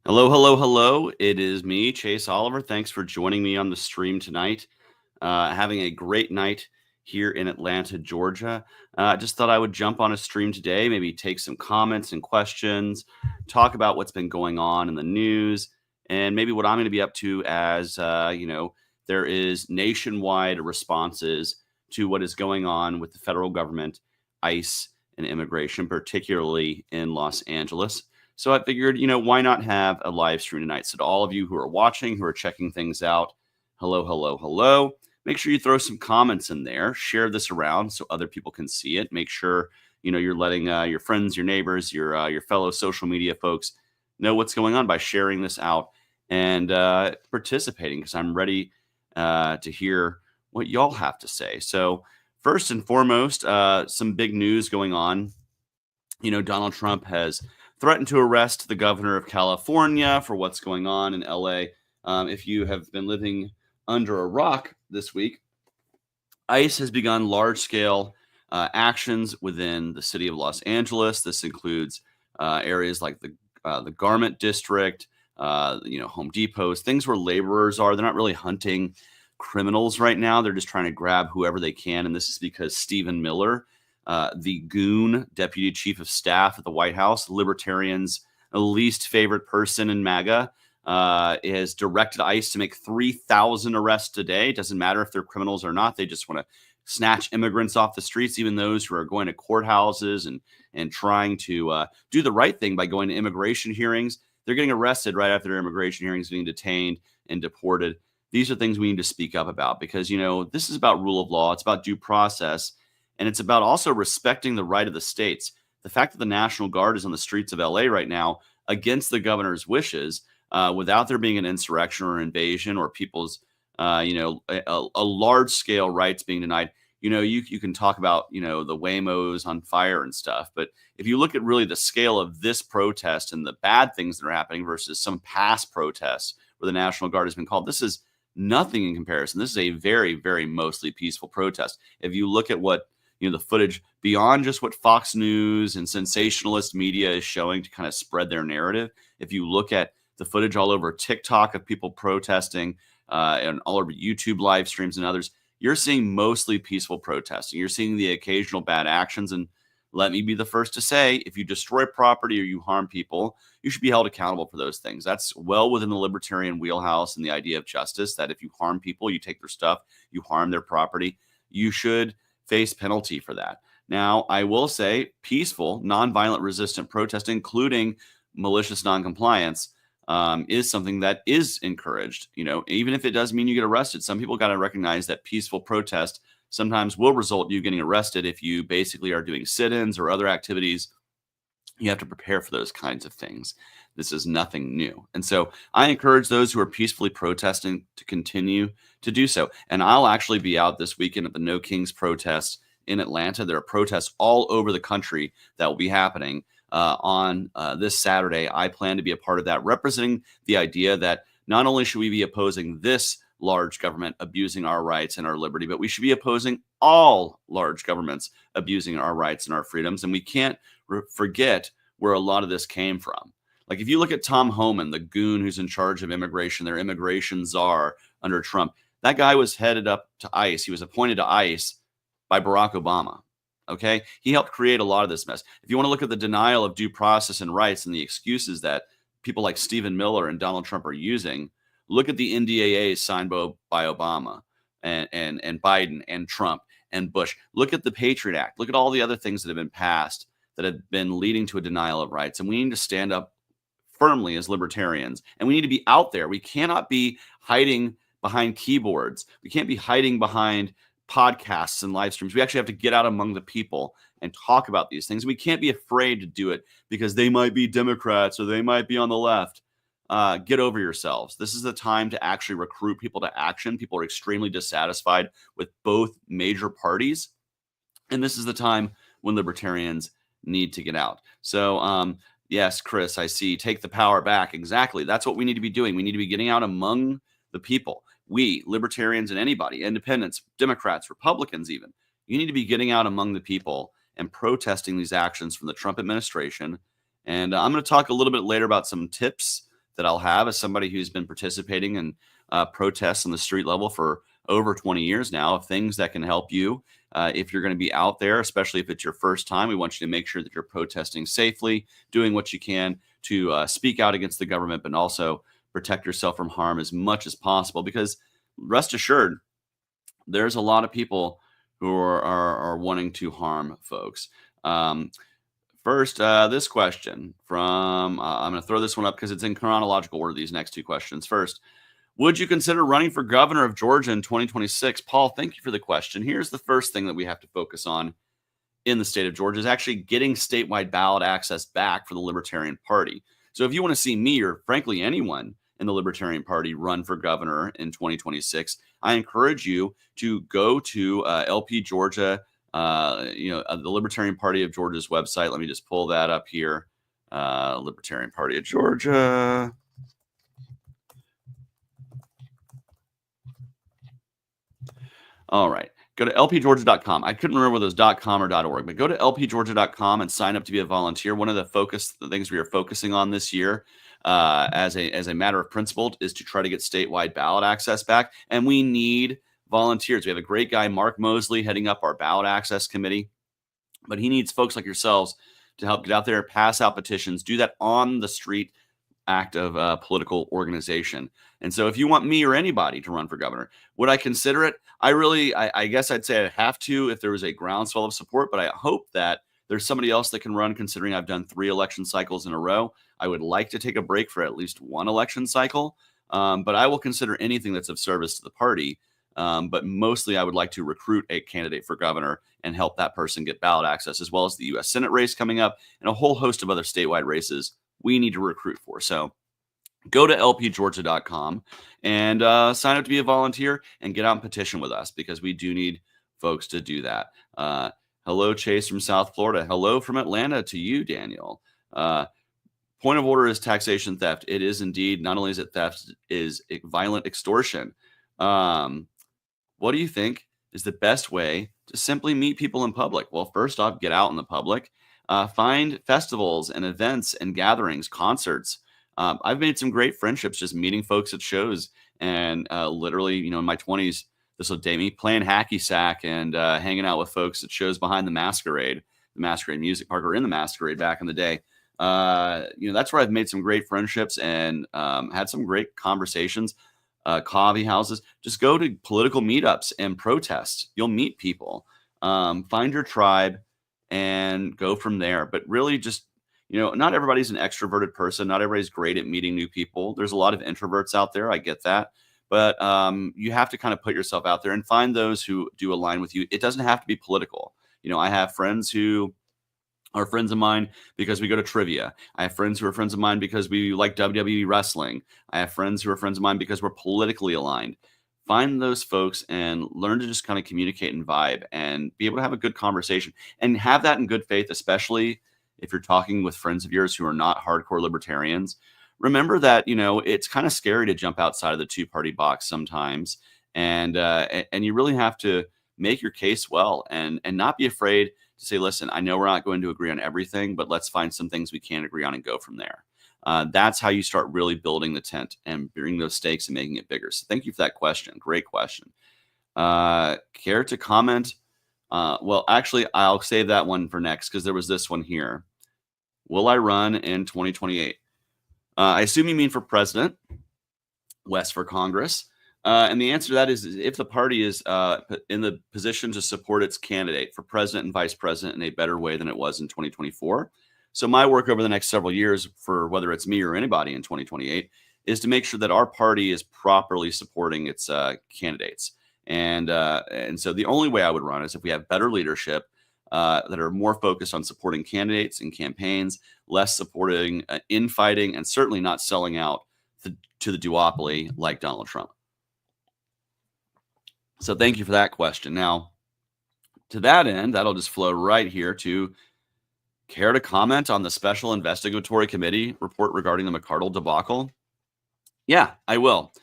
Hello, hello, hello. It is me, Chase Oliver. Thanks for joining me on the stream tonight. Having a great night here in Atlanta, Georgia. Just thought I would jump on a stream today, maybe take some comments and questions, talk about what's been going on in the news, and maybe what I'm going to be up to as, there is nationwide responses to what is going on with the federal government, ICE, and immigration, particularly in Los Angeles. So I figured, why not have a live stream tonight? So to all of you who are watching, who are checking things out, hello, hello, hello. Make sure you throw some comments in there. Share this around so other people can see it. Make sure you're letting your friends, your neighbors, your fellow social media folks know what's going on by sharing this out and participating, because I'm ready to hear what y'all have to say. So first and foremost, some big news going on. Donald Trump has threatened to arrest the governor of California for what's going on in LA. If you have been living under a rock this week, ICE has begun large scale actions within the city of Los Angeles. This includes areas like the Garment District, Home Depots, things where laborers are. They're not really hunting criminals right now. They're just trying to grab whoever they can. And this is because Stephen Miller, the goon deputy chief of staff at the White House, Libertarians' least favorite person in MAGA, has directed ICE to make 3,000 arrests a day. It doesn't matter if they're criminals or not. They just want to snatch immigrants off the streets, even those who are going to courthouses and trying to do the right thing by going to immigration hearings. They're getting arrested right after their immigration hearings, being detained and deported. These are things we need to speak up about because, this is about rule of law. It's about due process. And it's about also respecting the right of the states. The fact that the National Guard is on the streets of LA right now against the governor's wishes, without there being an insurrection or invasion or people's, a large scale rights being denied. You can talk about, the Waymos on fire and stuff. But if you look at really the scale of this protest and the bad things that are happening versus some past protests where the National Guard has been called, this is nothing in comparison. This is a very, very mostly peaceful protest. If you look at what, the footage beyond just what Fox News and sensationalist media is showing to kind of spread their narrative. If you look at the footage all over TikTok of people protesting and all over YouTube live streams and others, you're seeing mostly peaceful protesting. You're seeing the occasional bad actions. And let me be the first to say, if you destroy property or you harm people, you should be held accountable for those things. That's well within the libertarian wheelhouse and the idea of justice, that if you harm people, you take their stuff, you harm their property, you should face penalty for that. Now, I will say peaceful, nonviolent, resistant protest, including malicious noncompliance, is something that is encouraged. Even if it does mean you get arrested, some people got to recognize that peaceful protest sometimes will result in you getting arrested if you basically are doing sit-ins or other activities. You have to prepare for those kinds of things. This is nothing new. And so I encourage those who are peacefully protesting to continue to do so. And I'll actually be out this weekend at the No Kings protest in Atlanta. There are protests all over the country that will be happening on this Saturday. I plan to be a part of that, representing the idea that not only should we be opposing this large government abusing our rights and our liberty, but we should be opposing all large governments abusing our rights and our freedoms. And we can't forget where a lot of this came from. Like if you look at Tom Homan, the goon who's in charge of immigration, their immigration czar under Trump, that guy was headed up to ICE. He was appointed to ICE by Barack Obama. Okay. He helped create a lot of this mess. If you want to look at the denial of due process and rights and the excuses that people like Stephen Miller and Donald Trump are using, look at the NDAA signed by Obama and Biden and Trump and Bush. Look at the Patriot Act. Look at all the other things that have been passed that have been leading to a denial of rights. And we need to stand up firmly as libertarians. And we need to be out there. We cannot be hiding behind keyboards. We can't be hiding behind podcasts and live streams. We actually have to get out among the people and talk about these things. We can't be afraid to do it because they might be Democrats or they might be on the left. Get over yourselves. This is the time to actually recruit people to action. People are extremely dissatisfied with both major parties. And this is the time when libertarians need to get out. So, yes, Chris, I see. Take the power back. Exactly. That's what we need to be doing. We need to be getting out among the people. We, libertarians and anybody, independents, Democrats, Republicans even, you need to be getting out among the people and protesting these actions from the Trump administration. And I'm going to talk a little bit later about some tips that I'll have as somebody who's been participating in protests on the street level for over 20 years now, of things that can help you. If you're going to be out there, especially if it's your first time, we want you to make sure that you're protesting safely, doing what you can to speak out against the government, but also protect yourself from harm as much as possible. Because rest assured, there's a lot of people who are wanting to harm folks. Um, First, this question from I'm going to throw this one up because it's in chronological order. These next two questions. First, would you consider running for governor of Georgia in 2026? Paul, thank you for the question. Here's the first thing that we have to focus on in the state of Georgia is actually getting statewide ballot access back for the Libertarian Party. So if you want to see me or frankly anyone in the Libertarian Party run for governor in 2026, I encourage you to go to LP Georgia, the Libertarian Party of Georgia's website. Let me just pull that up here. Libertarian Party of Georgia. All right. Go to lpgeorgia.com. I couldn't remember whether it was .com or .org, but go to lpgeorgia.com and sign up to be a volunteer. One of the things we are focusing on this year, as a matter of principle, is to try to get statewide ballot access back, and we need volunteers. We have a great guy, Mark Mosley, heading up our ballot access committee, but he needs folks like yourselves to help get out there, pass out petitions, do that on the street act of political organization. And so if you want me or anybody to run for governor, would I consider it? I guess I'd say I'd have to if there was a groundswell of support, but I hope that there's somebody else that can run, considering I've done 3 election cycles in a row. I would like to take a break for at least 1 election cycle, but I will consider anything that's of service to the party. But mostly I would like to recruit a candidate for governor and help that person get ballot access, as well as the U.S. Senate race coming up and a whole host of other statewide races we need to recruit for. So go to lpgeorgia.com and sign up to be a volunteer and get out and petition with us, because we do need folks to do that. Hello, Chase from South Florida. Hello from Atlanta to you, Daniel. Point of order is taxation theft. It is indeed. Not only is it theft, it is violent extortion. What do you think is the best way to simply meet people in public? Well, first off, get out in the public. Find festivals and events and gatherings, concerts. I've made some great friendships just meeting folks at shows, and literally, in my 20s, this will date me, playing hacky sack and hanging out with folks at shows behind the Masquerade Music Park, or in the Masquerade back in the day. That's where I've made some great friendships and had some great conversations. Coffee houses. Just go to political meetups and protest. You'll meet people. Find your tribe and go from there. But really, just not everybody's an extroverted person. Not everybody's great at meeting new people. There's a lot of introverts out there. I get that. But you have to kind of put yourself out there and find those who do align with you. It doesn't have to be political. I have friends who are friends of mine because we go to trivia. I have friends who are friends of mine because we like WWE wrestling. I have friends who are friends of mine because we're politically aligned. Find those folks and learn to just kind of communicate and vibe and be able to have a good conversation, and have that in good faith, especially if you're talking with friends of yours who are not hardcore libertarians. Remember that, it's kind of scary to jump outside of the two-party box sometimes. And you really have to make your case well and not be afraid to say, listen, I know we're not going to agree on everything, but let's find some things we can agree on and go from there. That's how you start really building the tent and bringing those stakes and making it bigger. So thank you for that question. Great question. Care to comment? Well, actually, I'll save that one for next, because there was this one here. Will I run in 2028? I assume you mean for president, West for Congress. And the answer to that is if the party is in the position to support its candidate for president and vice president in a better way than it was in 2024. So my work over the next several years, for whether it's me or anybody in 2028, is to make sure that our party is properly supporting its candidates. And so the only way I would run is if we have better leadership that are more focused on supporting candidates and campaigns, less supporting infighting, and certainly not selling out to the duopoly like Donald Trump. So thank you for that question. Now, to that end, that'll just flow right here to care to comment on the Special Investigatory Committee report regarding the McCardle debacle? Yeah, I will.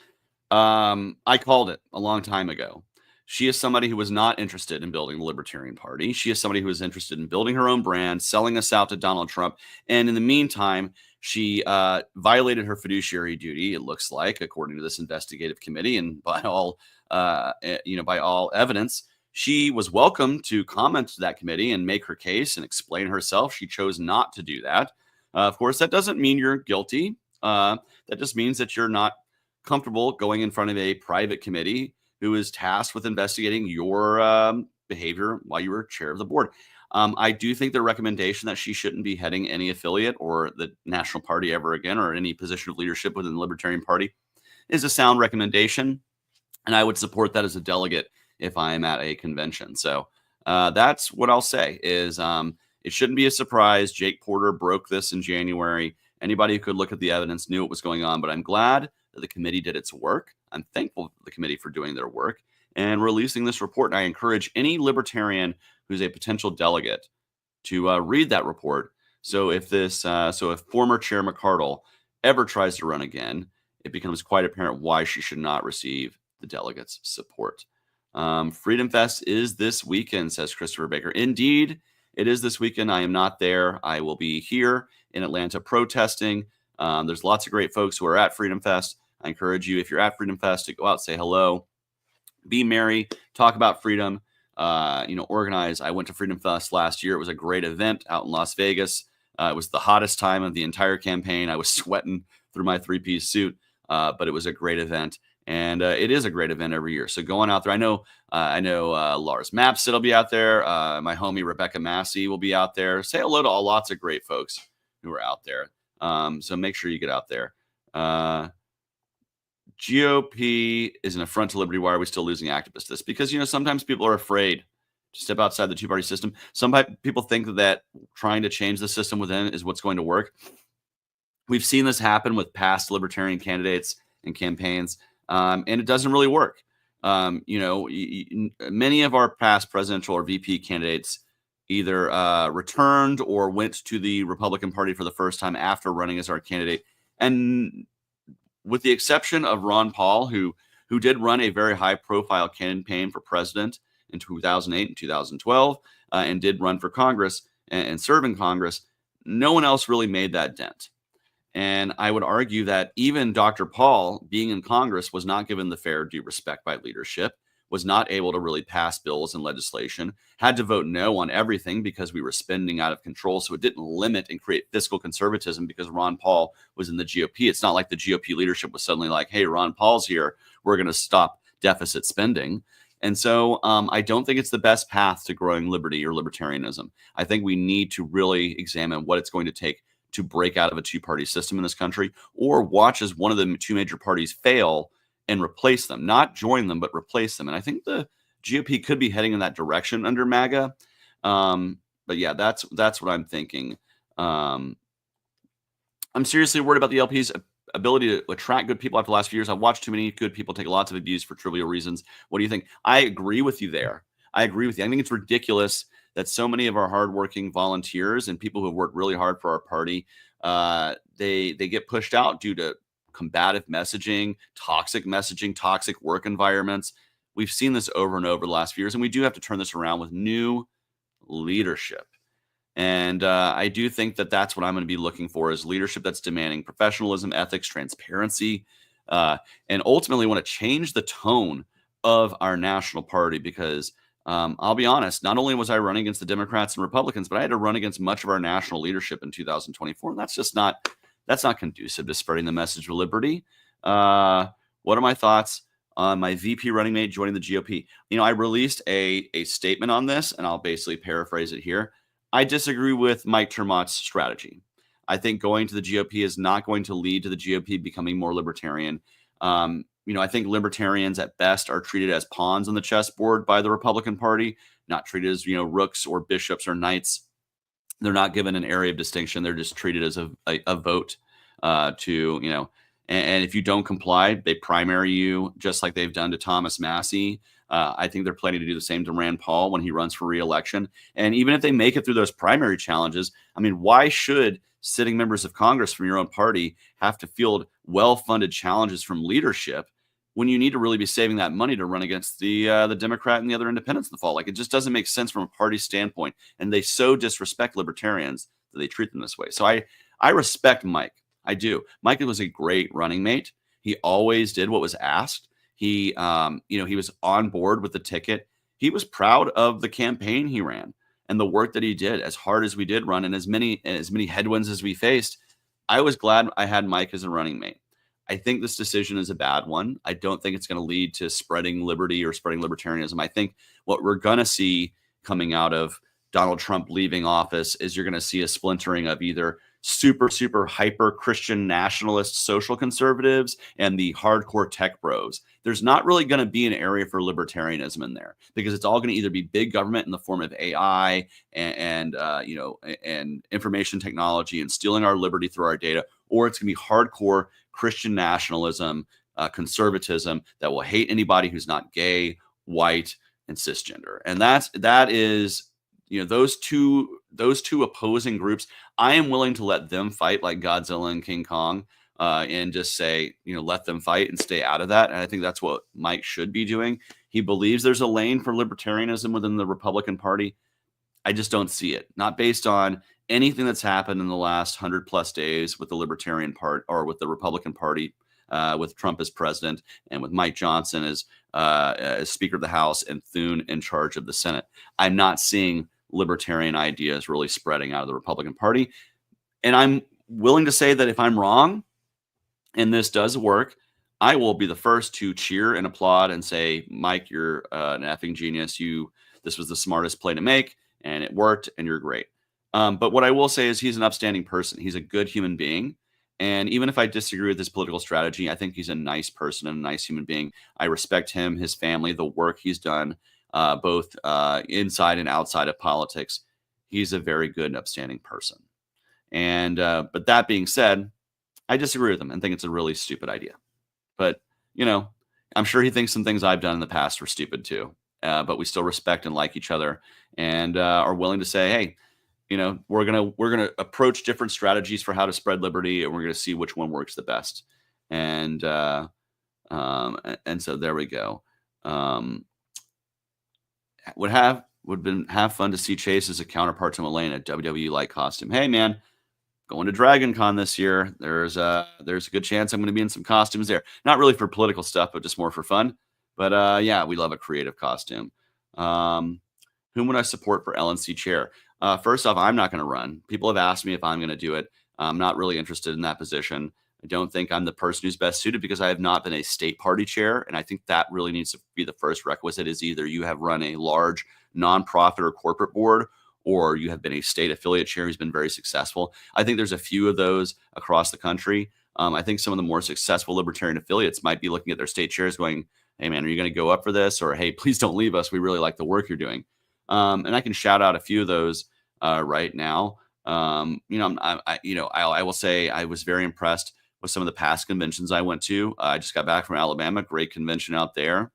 I called it a long time ago. She is somebody who was not interested in building the Libertarian Party. She is somebody who is interested in building her own brand, selling us out to Donald Trump. And in the meantime, She violated her fiduciary duty, it looks like, according to this investigative committee, and by all by all evidence, she was welcome to comment to that committee and make her case and explain herself. She chose not to do that. Of course, that doesn't mean you're guilty. That just means that you're not comfortable going in front of a private committee who is tasked with investigating your behavior while you were chair of the board. I do think the recommendation that she shouldn't be heading any affiliate or the National Party ever again, or any position of leadership within the Libertarian Party, is a sound recommendation. And I would support that as a delegate if I am at a convention. So that's what I'll say is it shouldn't be a surprise. Jake Porter broke this in January. Anybody who could look at the evidence knew what was going on, but I'm glad that the committee did its work. I'm thankful for the committee for doing their work and releasing this report. And I encourage any libertarian who's a potential delegate to read that report. So if if former Chair McCardle ever tries to run again, it becomes quite apparent why she should not receive the delegates' support. Freedom Fest is this weekend, says Christopher Baker. Indeed, it is this weekend. I am not there. I will be here in Atlanta protesting. There's lots of great folks who are at Freedom Fest. I encourage you, if you're at Freedom Fest, to go out, say hello, be merry, talk about freedom, organize. I went to Freedom Fest last year. It was a great event out in Las Vegas. It was the hottest time of the entire campaign. I was sweating through my three-piece suit, but it was a great event. And it is a great event every year. So going out there, I know Lars Mapsit will be out there. My homie Rebecca Massey will be out there. Say hello to lots of great folks who are out there. So make sure you get out there. GOP is an affront to liberty. Why are we still losing activists? This because sometimes people are afraid to step outside the two-party system. Some people think that trying to change the system within is what's going to work. We've seen this happen with past libertarian candidates and campaigns. And it doesn't really work. Many of our past presidential or VP candidates either returned or went to the Republican Party for the first time after running as our candidate. And with the exception of Ron Paul, who did run a very high-profile campaign for president in 2008 and 2012, and did run for Congress and serve in Congress, no one else really made that dent. And I would argue that even Dr. Paul, being in Congress, was not given the fair due respect by leadership, was not able to really pass bills and legislation, had to vote no on everything because we were spending out of control. So it didn't limit and create fiscal conservatism because Ron Paul was in the GOP. It's not like the GOP leadership was suddenly like, hey, Ron Paul's here, we're going to stop deficit spending. And so I don't think it's the best path to growing liberty or libertarianism. I think we need to really examine what it's going to take to break out of a two-party system in this country, or watch as one of the two major parties fail and replace them, not join them, but replace them. And I think the GOP could be heading in that direction under MAGA. But yeah, that's what I'm thinking. I'm seriously worried about the LP's ability to attract good people after the last few years. I've watched too many good people take lots of abuse for trivial reasons. What do you think? I agree with you there. I agree with you. I think it's ridiculous that so many of our hardworking volunteers and people who have worked really hard for our party, they get pushed out due to combative messaging, toxic work environments. We've seen this over and over the last few years, and we do have to turn this around with new leadership. And I do think that that's what I'm going to be looking for, is leadership that's demanding professionalism, ethics, transparency, and ultimately want to change the tone of our national party. Because I'll be honest, not only was I running against the Democrats and Republicans, but I had to run against much of our national leadership in 2024. And that's not conducive to spreading the message of liberty. What are my thoughts on my VP running mate joining the GOP? I released a statement on this, and I'll basically paraphrase it here. I disagree with Mike Termott's strategy. I think going to the GOP is not going to lead to the GOP becoming more libertarian. I think libertarians at best are treated as pawns on the chessboard by the Republican Party, not treated as, rooks or bishops or knights. They're not given an area of distinction. They're just treated as a vote and if you don't comply, they primary you just like they've done to Thomas Massey. I think they're planning to do the same to Rand Paul when he runs for re-election. And even if they make it through those primary challenges, why should sitting members of Congress from your own party have to field well-funded challenges from leadership when you need to really be saving that money to run against the Democrat and the other independents in the fall? Like, it just doesn't make sense from a party standpoint. And they so disrespect libertarians that they treat them this way. So I respect Mike. I do. Mike was a great running mate. He always did what was asked. He, he was on board with the ticket. He was proud of the campaign he ran and the work that he did, as hard as we did run and as many headwinds as we faced. I was glad I had Mike as a running mate. I think this decision is a bad one. I don't think it's going to lead to spreading liberty or spreading libertarianism. I think what we're going to see coming out of Donald Trump leaving office is you're going to see a splintering of either super, super hyper Christian nationalist social conservatives and the hardcore tech bros. There's not really going to be an area for libertarianism in there because it's all going to either be big government in the form of AI and information technology and stealing our liberty through our data, or it's going to be hardcore Christian nationalism, conservatism that will hate anybody who's not gay, white, and cisgender. And that is those two opposing groups. I am willing to let them fight like Godzilla and King Kong, and just say, let them fight and stay out of that. And I think that's what Mike should be doing. He believes there's a lane for libertarianism within the Republican Party. I just don't see it, not based on anything that's happened in the last 100+ days with the Libertarian Party or with the Republican Party, with Trump as president and with Mike Johnson as Speaker of the House and Thune in charge of the Senate. I'm not seeing libertarian ideas really spreading out of the Republican Party. And I'm willing to say that if I'm wrong and this does work, I will be the first to cheer and applaud and say, Mike, you're an effing genius. This was the smartest play to make and it worked and you're great. But what I will say is he's an upstanding person. He's a good human being. And even if I disagree with his political strategy, I think he's a nice person and a nice human being. I respect him, his family, the work he's done, both inside and outside of politics. He's a very good and upstanding person. And but that being said, I disagree with him and think it's a really stupid idea. But, I'm sure he thinks some things I've done in the past were stupid too. But we still respect and like each other and are willing to say, hey, we're gonna approach different strategies for how to spread liberty, and we're gonna see which one works the best. And so there we go. Would have fun to see Chase as a counterpart to Elaine at WWE like costume. Hey man, going to Dragon Con this year. There's a good chance I'm going to be in some costumes there. Not really for political stuff, but just more for fun. But yeah, we love a creative costume. Whom would I support for LNC chair? First off, I'm not going to run. People have asked me if I'm going to do it. I'm not really interested in that position. I don't think I'm the person who's best suited because I have not been a state party chair. And I think that really needs to be the first requisite is either you have run a large nonprofit or corporate board, or you have been a state affiliate chair who's been very successful. I think there's a few of those across the country. I think some of the more successful libertarian affiliates might be looking at their state chairs going, hey man, are you going to go up for this? Or, hey, please don't leave us. We really like the work you're doing. And I can shout out a few of those right now. I will say I was very impressed with some of the past conventions I went to. I just got back from Alabama, great convention out there.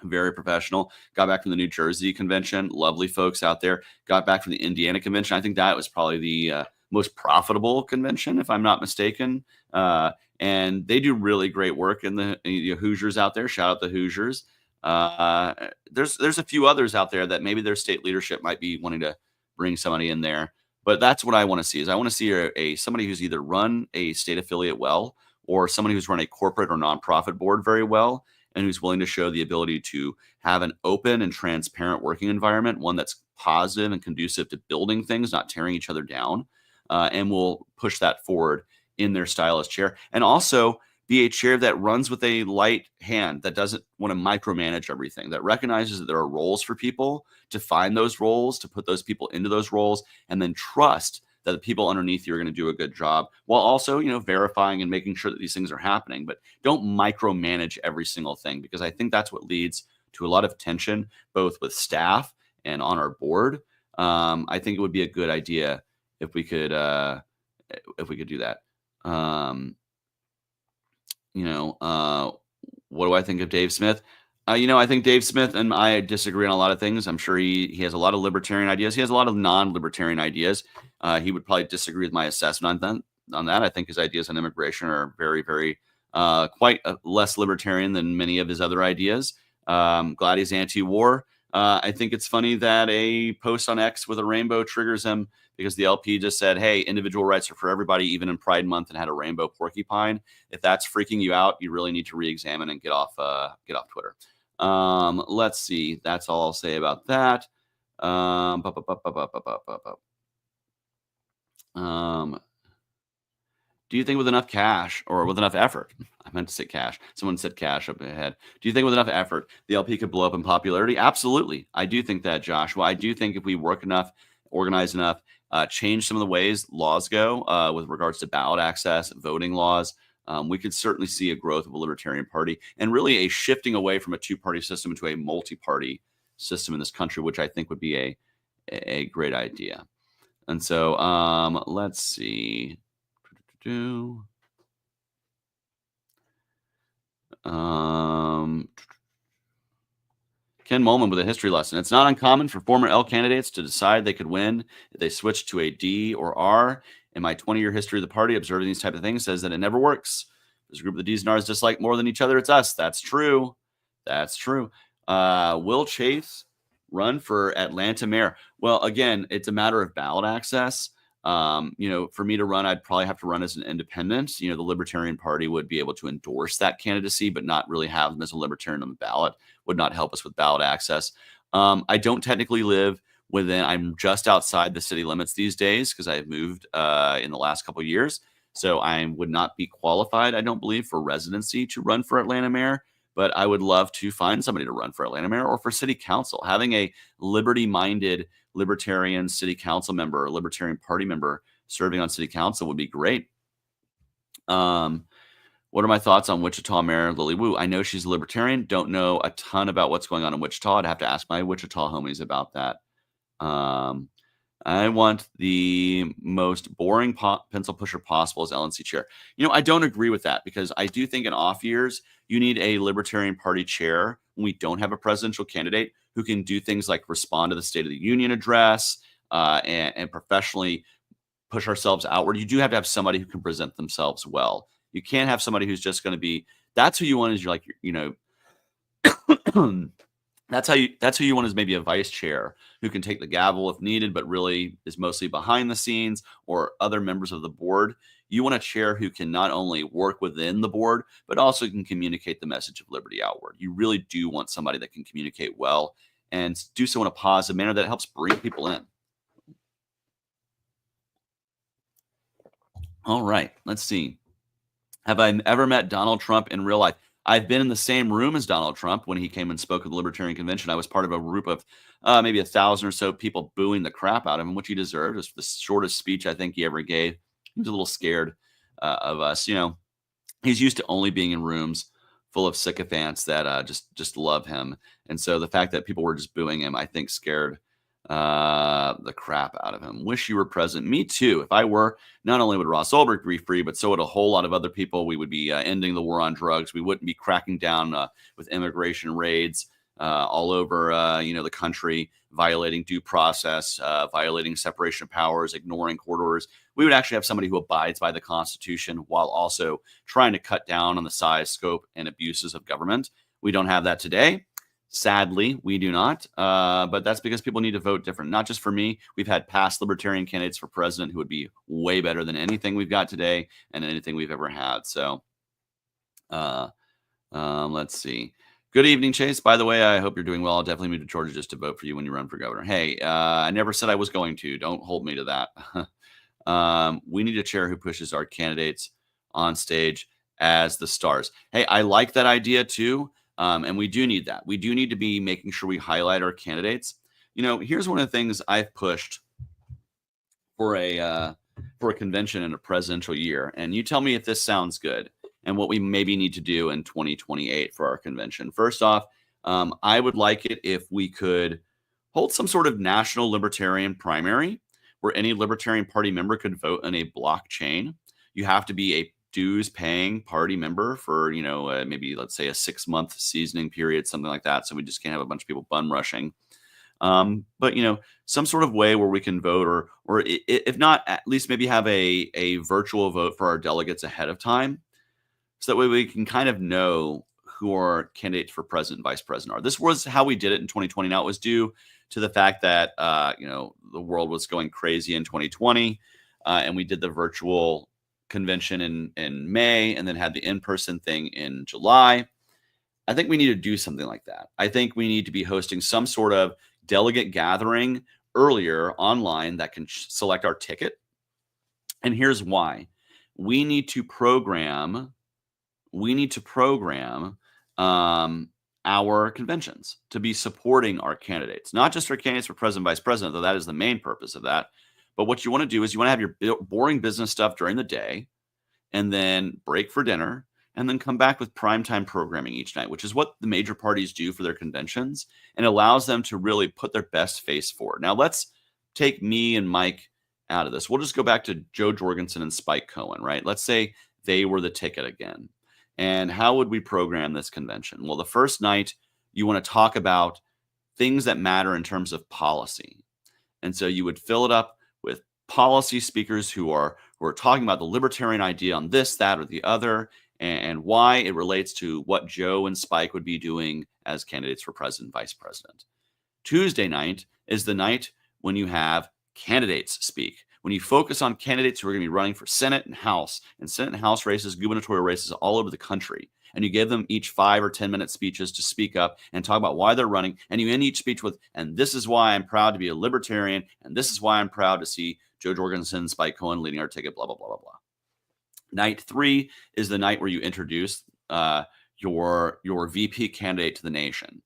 Very professional. Got back from the New Jersey convention. Lovely folks out there. Got back from the Indiana convention. I think that was probably the most profitable convention, if I'm not mistaken. And they do really great work in the Hoosiers out there. Shout out the Hoosiers. There's a few others out there that maybe their state leadership might be wanting to bring somebody in there. But that's what I want to see. Is I want to see somebody who's either run a state affiliate well, or somebody who's run a corporate or nonprofit board very well, and who's willing to show the ability to have an open and transparent working environment, one that's positive and conducive to building things, not tearing each other down, and will push that forward in their style as chair. And also be a chair that runs with a light hand, that doesn't want to micromanage everything, that recognizes that there are roles for people, to find those roles, to put those people into those roles, and then trust that the people underneath you are going to do a good job, while also, verifying and making sure that these things are happening. But don't micromanage every single thing, because I think that's what leads to a lot of tension, both with staff and on our board. I think it would be a good idea if we could do that. What do I think of Dave Smith? I think Dave Smith and I disagree on a lot of things. I'm sure he has a lot of libertarian ideas. He has a lot of non-libertarian ideas. He would probably disagree with my assessment on that. I think his ideas on immigration are very, very quite less libertarian than many of his other ideas. Glad he's anti-war. I think it's funny that a post on X with a rainbow triggers him because the LP just said, "Hey, individual rights are for everybody, even in Pride Month," and had a rainbow porcupine. If that's freaking you out, you really need to re-examine and get off Twitter. Let's see. That's all I'll say about that. Bu- bu- bu- bu- bu- bu- bu- bu- bu- do you think with enough cash or with enough effort? I meant to say cash. Someone said cash up ahead. Do you think with enough effort, the LP could blow up in popularity? Absolutely. I do think that, Joshua. I do think if we work enough, organize enough, change some of the ways laws go with regards to ballot access, voting laws, we could certainly see a growth of a Libertarian Party and really a shifting away from a two-party system into a multi-party system in this country, which I think would be a great idea. And so let's see. Um, Ken Molman with a history lesson. It's not uncommon for former L candidates to decide they could win if they switch to a D or R. In my 20-year history of the party, observing these type of things says that it never works. There's a group of the D's and R's dislike more than each other. It's us. That's true. That's true. Will Chase run for Atlanta mayor? Well, again, it's a matter of ballot access. For me to run, I'd probably have to run as an independent. The Libertarian Party would be able to endorse that candidacy, but not really have them as a Libertarian on the ballot. Would not help us with ballot access. I don't technically live within, I'm just outside the city limits these days because I've moved in the last couple of years. So I would not be qualified, I don't believe, for residency to run for Atlanta mayor. But I would love to find somebody to run for Atlanta mayor or for city council. Having a liberty-minded Libertarian city council member or Libertarian Party member serving on city council would be great. What are my thoughts on Wichita Mayor Lily Wu? I know she's a Libertarian. Don't know a ton about what's going on in Wichita. I'd have to ask my Wichita homies about that. I want the most boring pencil pusher possible as LNC chair. I don't agree with that because I do think in off years, you need a Libertarian Party chair when we don't have a presidential candidate who can do things like respond to the State of the Union address and professionally push ourselves outward. You do have to have somebody who can present themselves well. You can't have somebody who's just going to be, that's who you want is that's who you want is maybe a vice chair who can take the gavel if needed, but really is mostly behind the scenes or other members of the board. You want a chair who can not only work within the board, but also can communicate the message of liberty outward. You really do want somebody that can communicate well and do so in a positive manner that helps bring people in. All right, let's see. Have I ever met Donald Trump in real life? I've been in the same room as Donald Trump when he came and spoke at the Libertarian Convention. I was part of a group of maybe 1,000 or so people booing the crap out of him, which he deserved. It was the shortest speech I think he ever gave. He was a little scared of us. He's used to only being in rooms full of sycophants that just love him. And so the fact that people were just booing him, I think, scared the crap out of him. Wish you were present. Me too. If I were, not only would Ross Ulbricht be free, but so would a whole lot of other people. We would be ending the war on drugs. We wouldn't be cracking down with immigration raids all over the country, violating due process, violating separation of powers, ignoring court orders. We would actually have somebody who abides by the Constitution while also trying to cut down on the size, scope, and abuses of government. We don't have that today. Sadly, we do not. But that's because people need to vote different. Not just for me. We've had past Libertarian candidates for president who would be way better than anything we've got today and anything we've ever had. So let's see. Good evening, Chase. By the way, I hope you're doing well. I'll definitely move to Georgia just to vote for you when you run for governor. Hey, I never said I was going to. Don't hold me to that. We need a chair who pushes our candidates on stage as the stars. Hey, I like that idea too. And we do need that. We do need to be making sure we highlight our candidates. Here's one of the things I've pushed for a convention in a presidential year. And you tell me if this sounds good and what we maybe need to do in 2028 for our convention. First off, I would like it if we could hold some sort of national libertarian primary where any Libertarian Party member could vote in a blockchain. You have to be a dues paying party member for, maybe let's say a 6-month seasoning period, something like that. So we just can't have a bunch of people bum rushing. But some sort of way where we can vote or if not, at least maybe have a virtual vote for our delegates ahead of time. So that way we can kind of know who our candidates for president and vice president are. This was how we did it in 2020. Now, it was due to the fact that, the world was going crazy in 2020, and we did the virtual convention in May and then had the in-person thing in July. I think we need to do something like that. I think we need to be hosting some sort of delegate gathering earlier online that can select our ticket. And here's why. We need to program our conventions to be supporting our candidates, not just our candidates for president, vice president, though that is the main purpose of that. But what you want to do is you want to have your boring business stuff during the day and then break for dinner and then come back with primetime programming each night, which is what the major parties do for their conventions, and allows them to really put their best face forward. Now, let's take me and Mike out of this. We'll just go back to Joe Jorgensen and Spike Cohen, right? Let's say they were the ticket again. And how would we program this convention? Well, the first night, you want to talk about things that matter in terms of policy. And so you would fill it up with policy speakers who are talking about the libertarian idea on this, that, or the other, and why it relates to what Joe and Spike would be doing as candidates for president, vice president. Tuesday night is the night when you have candidates speak. When you focus on candidates who are going to be running for Senate and House races, gubernatorial races all over the country, and you give them each 5 or 10-minute speeches to speak up and talk about why they're running, and you end each speech with, and this is why I'm proud to be a libertarian, and this is why I'm proud to see Joe Jorgensen, Spike Cohen leading our ticket, blah, blah, blah, blah, blah. Night 3 is the night where you introduce your VP candidate to the nation.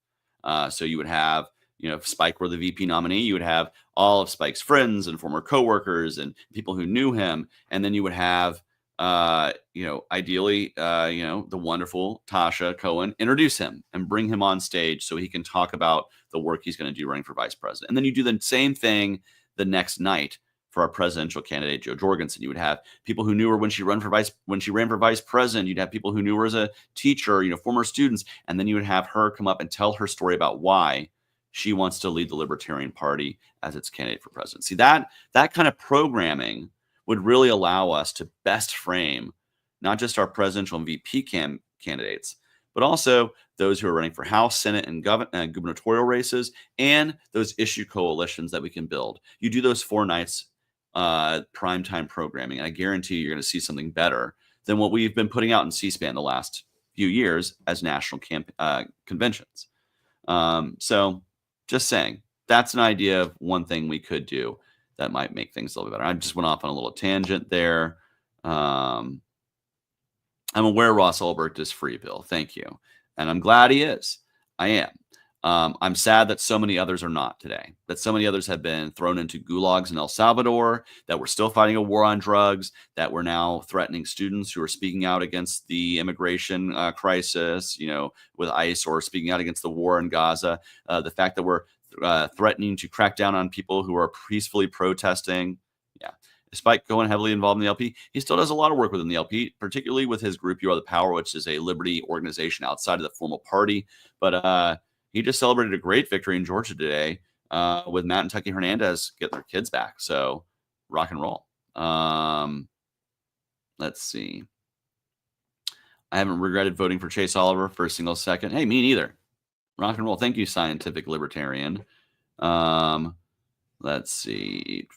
So you would have, if Spike were the VP nominee, you would have all of Spike's friends and former coworkers and people who knew him. And then you would have, ideally, the wonderful Tasha Cohen introduce him and bring him on stage so he can talk about the work he's going to do running for vice president. And then you do the same thing the next night for our presidential candidate, Joe Jorgensen. You would have people who knew her when she ran for vice president. You'd have people who knew her as a teacher, former students. And then you would have her come up and tell her story about why she wants to lead the Libertarian Party as its candidate for president. See, that kind of programming would really allow us to best frame not just our presidential and VP candidates, but also those who are running for House, Senate, and gubernatorial races, and those issue coalitions that we can build. You do those 4 nights primetime programming, and I guarantee you're going to see something better than what we've been putting out in C-SPAN the last few years as national conventions. So just saying, that's an idea of one thing we could do that might make things a little bit better. I just went off on a little tangent there. I'm aware Ross Ulbricht is free, Bill. Thank you. And I'm glad he is. I am. I'm sad that so many others are not today, that so many others have been thrown into gulags in El Salvador, that we're still fighting a war on drugs, that we're now threatening students who are speaking out against the immigration crisis, with ICE, or speaking out against the war in Gaza. The fact that we're threatening to crack down on people who are peacefully protesting. Yeah. Despite going heavily involved in the LP, he still does a lot of work within the LP, particularly with his group, You Are the Power, which is a liberty organization outside of the formal party. But he just celebrated a great victory in Georgia today with Matt and Tucky Hernandez getting their kids back. So rock and roll. Let's see. I haven't regretted voting for Chase Oliver for a single second. Hey, me neither. Rock and roll. Thank you, Scientific Libertarian. Let's see.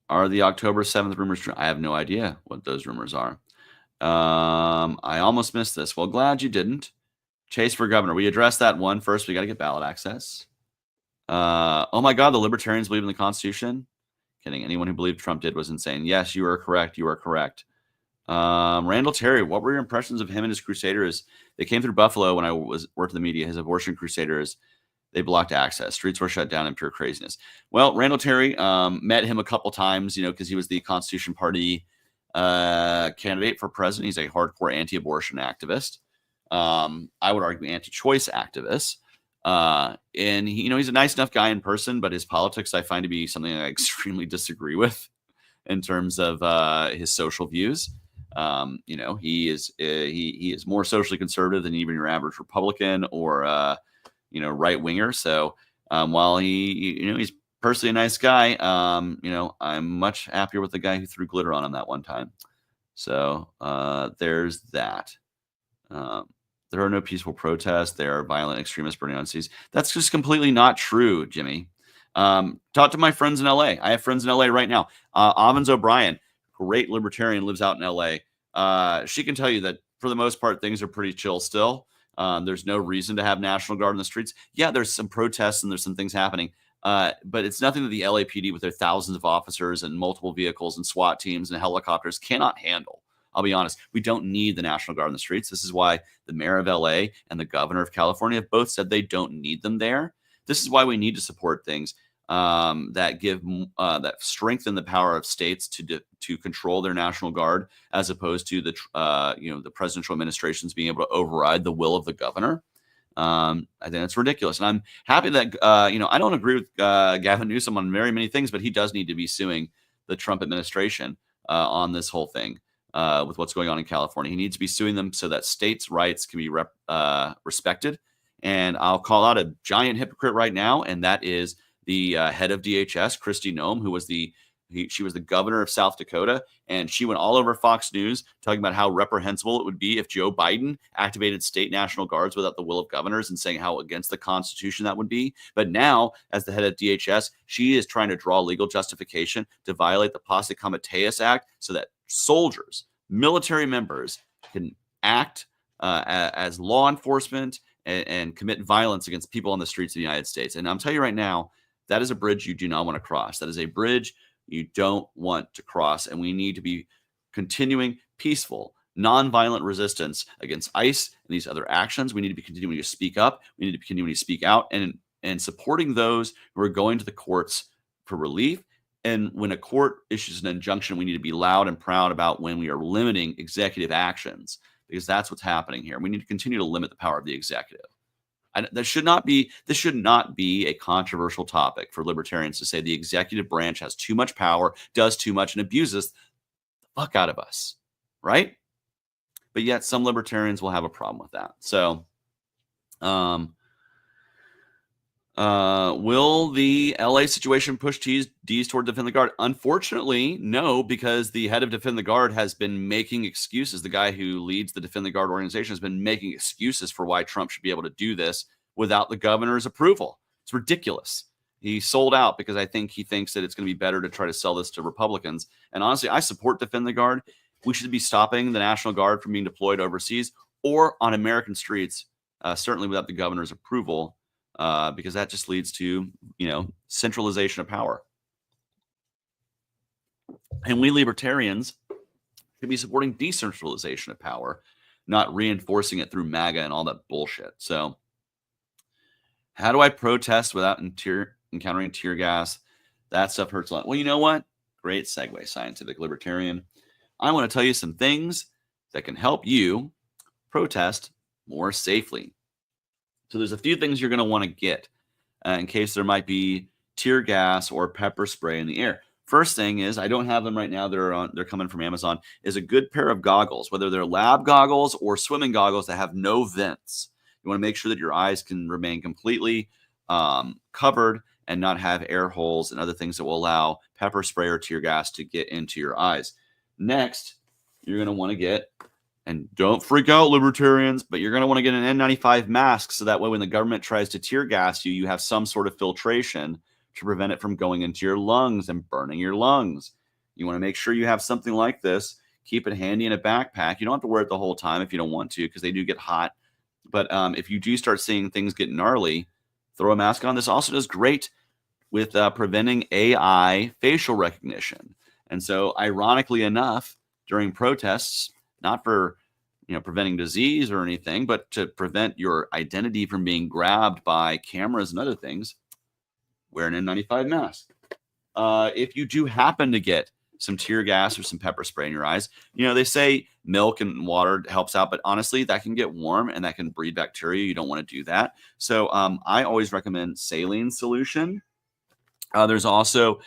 Are the October 7th rumors true? I have no idea what those rumors are. I almost missed this. Well, glad you didn't. Chase for governor. We addressed that one first. We got to get ballot access. Oh my God, the libertarians believe in the Constitution? Kidding. Anyone who believed Trump did was insane. Yes, you are correct. You are correct. Randall Terry, what were your impressions of him and his crusaders? They came through Buffalo when I worked in the media. His abortion crusaders, they blocked access. Streets were shut down in pure craziness. Well, Randall Terry, met him a couple times, because he was the Constitution Party candidate for president. He's a hardcore anti-abortion activist. I would argue anti-choice activist. And he, he's a nice enough guy in person, but his politics I find to be something I extremely disagree with in terms of his social views. He is more socially conservative than even your average Republican or right winger. So while he's personally a nice guy, I'm much happier with the guy who threw glitter on him that one time. So there's that. Um, there are no peaceful protests. There are violent extremists burning on cities. That's just completely not true, Jimmy. Talk to my friends in LA. I have friends in LA right now. Avens O'Brien, great libertarian, lives out in LA. She can tell you that for the most part, things are pretty chill still. There's no reason to have National Guard in the streets. Yeah, there's some protests and there's some things happening. But it's nothing that the LAPD, with their thousands of officers and multiple vehicles and SWAT teams and helicopters, cannot handle. I'll be honest, we don't need the National Guard in the streets. This is why the mayor of LA and the governor of California have both said they don't need them there. This is why we need to support things that give that strengthen the power of states to control their National Guard, as opposed to the presidential administrations being able to override the will of the governor. I think that's ridiculous, and I'm happy that I don't agree with Gavin Newsom on very many things, but he does need to be suing the Trump administration on this whole thing. With what's going on in California, he needs to be suing them so that states' rights can be respected. And I'll call out a giant hypocrite right now, and that is the head of DHS, Kristi Noem, who was she was the governor of South Dakota, and she went all over Fox News talking about how reprehensible it would be if Joe Biden activated state National Guards without the will of governors, and saying how against the Constitution that would be. But now, as the head of DHS, she is trying to draw legal justification to violate the Posse Comitatus Act so that soldiers, military members, can act as law enforcement and commit violence against people on the streets of the United States. And I'm telling you right now, that is a bridge you do not want to cross. That is a bridge you don't want to cross. And we need to be continuing peaceful, nonviolent resistance against ICE and these other actions. We need to be continuing to speak up. We need to be continuing to speak out and supporting those who are going to the courts for relief. And when a court issues an injunction, we need to be loud and proud about when we are limiting executive actions, because that's what's happening here. We need to continue to limit the power of the executive. This should not be a controversial topic for libertarians to say the executive branch has too much power, does too much, and abuses the fuck out of us, right? But yet some libertarians will have a problem with that. So, will the LA situation push D's toward Defend the Guard? Unfortunately, no, because the head of Defend the Guard has been making excuses. The guy who leads the Defend the Guard organization has been making excuses for why Trump should be able to do this without the governor's approval. It's ridiculous. He sold out because I think he thinks that it's going to be better to try to sell this to Republicans. And honestly, I support Defend the Guard. We should be stopping the National Guard from being deployed overseas or on American streets, certainly without the governor's approval. Because that just leads to, centralization of power. And we libertarians should be supporting decentralization of power, not reinforcing it through MAGA and all that bullshit. So how do I protest without encountering tear gas? That stuff hurts a lot. Well, you know what? Great segue, Scientific Libertarian. I want to tell you some things that can help you protest more safely. So there's a few things you're going to want to get in case there might be tear gas or pepper spray in the air. First thing is, I don't have them right now. They're coming from Amazon. Is a good pair of goggles, whether they're lab goggles or swimming goggles that have no vents. You want to make sure that your eyes can remain completely covered and not have air holes and other things that will allow pepper spray or tear gas to get into your eyes. Next, you're going to want to get, and don't freak out, libertarians, but you're going to want to get an N95 mask so that way when the government tries to tear gas you, you have some sort of filtration to prevent it from going into your lungs and burning your lungs. You want to make sure you have something like this. Keep it handy in a backpack. You don't have to wear it the whole time if you don't want to, because they do get hot. But if you do start seeing things get gnarly, throw a mask on. This also does great with preventing AI facial recognition. And so ironically enough, during protests, not for preventing disease or anything, but to prevent your identity from being grabbed by cameras and other things, wear an N95 mask. If you do happen to get some tear gas or some pepper spray in your eyes, they say milk and water helps out, but honestly, that can get warm and that can breed bacteria. You don't want to do that. So I always recommend saline solution. There's also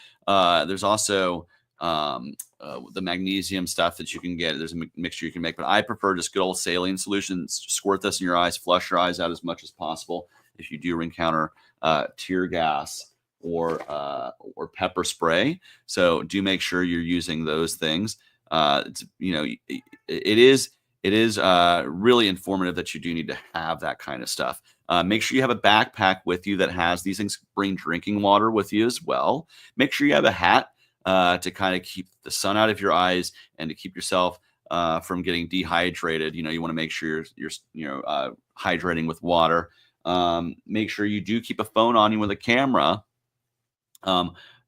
the magnesium stuff that you can get. There's a mixture you can make, but I prefer just good old saline solution. Squirt this in your eyes, flush your eyes out as much as possible if you do encounter tear gas or pepper spray. So do make sure you're using those things. It's, it is really informative that you do need to have that kind of stuff. Make sure you have a backpack with you that has these things. Bring drinking water with you as well. Make sure you have a hat to kind of keep the sun out of your eyes and to keep yourself from getting dehydrated. You want to make sure you're hydrating with water. Make sure you do keep a phone on you with a camera.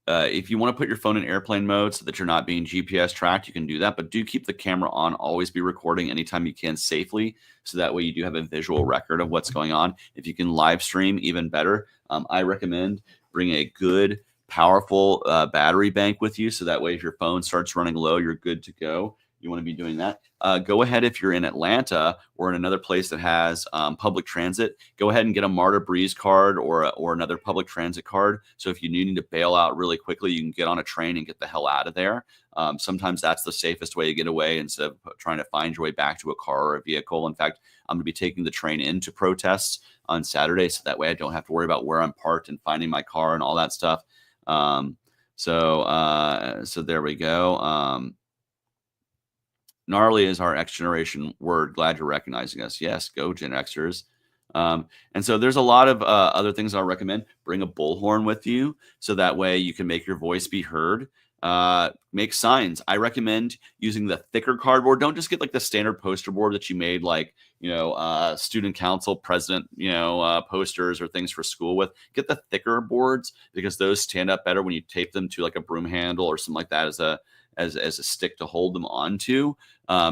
If you want to put your phone in airplane mode so that you're not being GPS tracked, you can do that. But do keep the camera on. Always be recording anytime you can safely, so that way you do have a visual record of what's going on. If you can live stream, even better. I recommend bring a good, powerful battery bank with you, so that way if your phone starts running low, you're good to go. You want to be doing that. Go ahead, if you're in Atlanta or in another place that has public transit, go ahead and get a MARTA Breeze card or another public transit card. So if you need to bail out really quickly, you can get on a train and get the hell out of there. Sometimes that's the safest way to get away instead of trying to find your way back to a car or a vehicle. In fact, I'm going to be taking the train into protests on Saturday, so that way I don't have to worry about where I'm parked and finding my car and all that stuff. So there we go. Gnarly is our X generation word. Glad you're recognizing us. Yes, go Gen Xers. And so there's a lot of other things I'll recommend. Bring a bullhorn with you, so that way you can make your voice be heard. Make signs. I recommend using the thicker cardboard. Don't just get like the standard poster board that you made, like, student council president, posters or things for school with. Get the thicker boards, because those stand up better when you tape them to like a broom handle or something like that as a stick to hold them onto.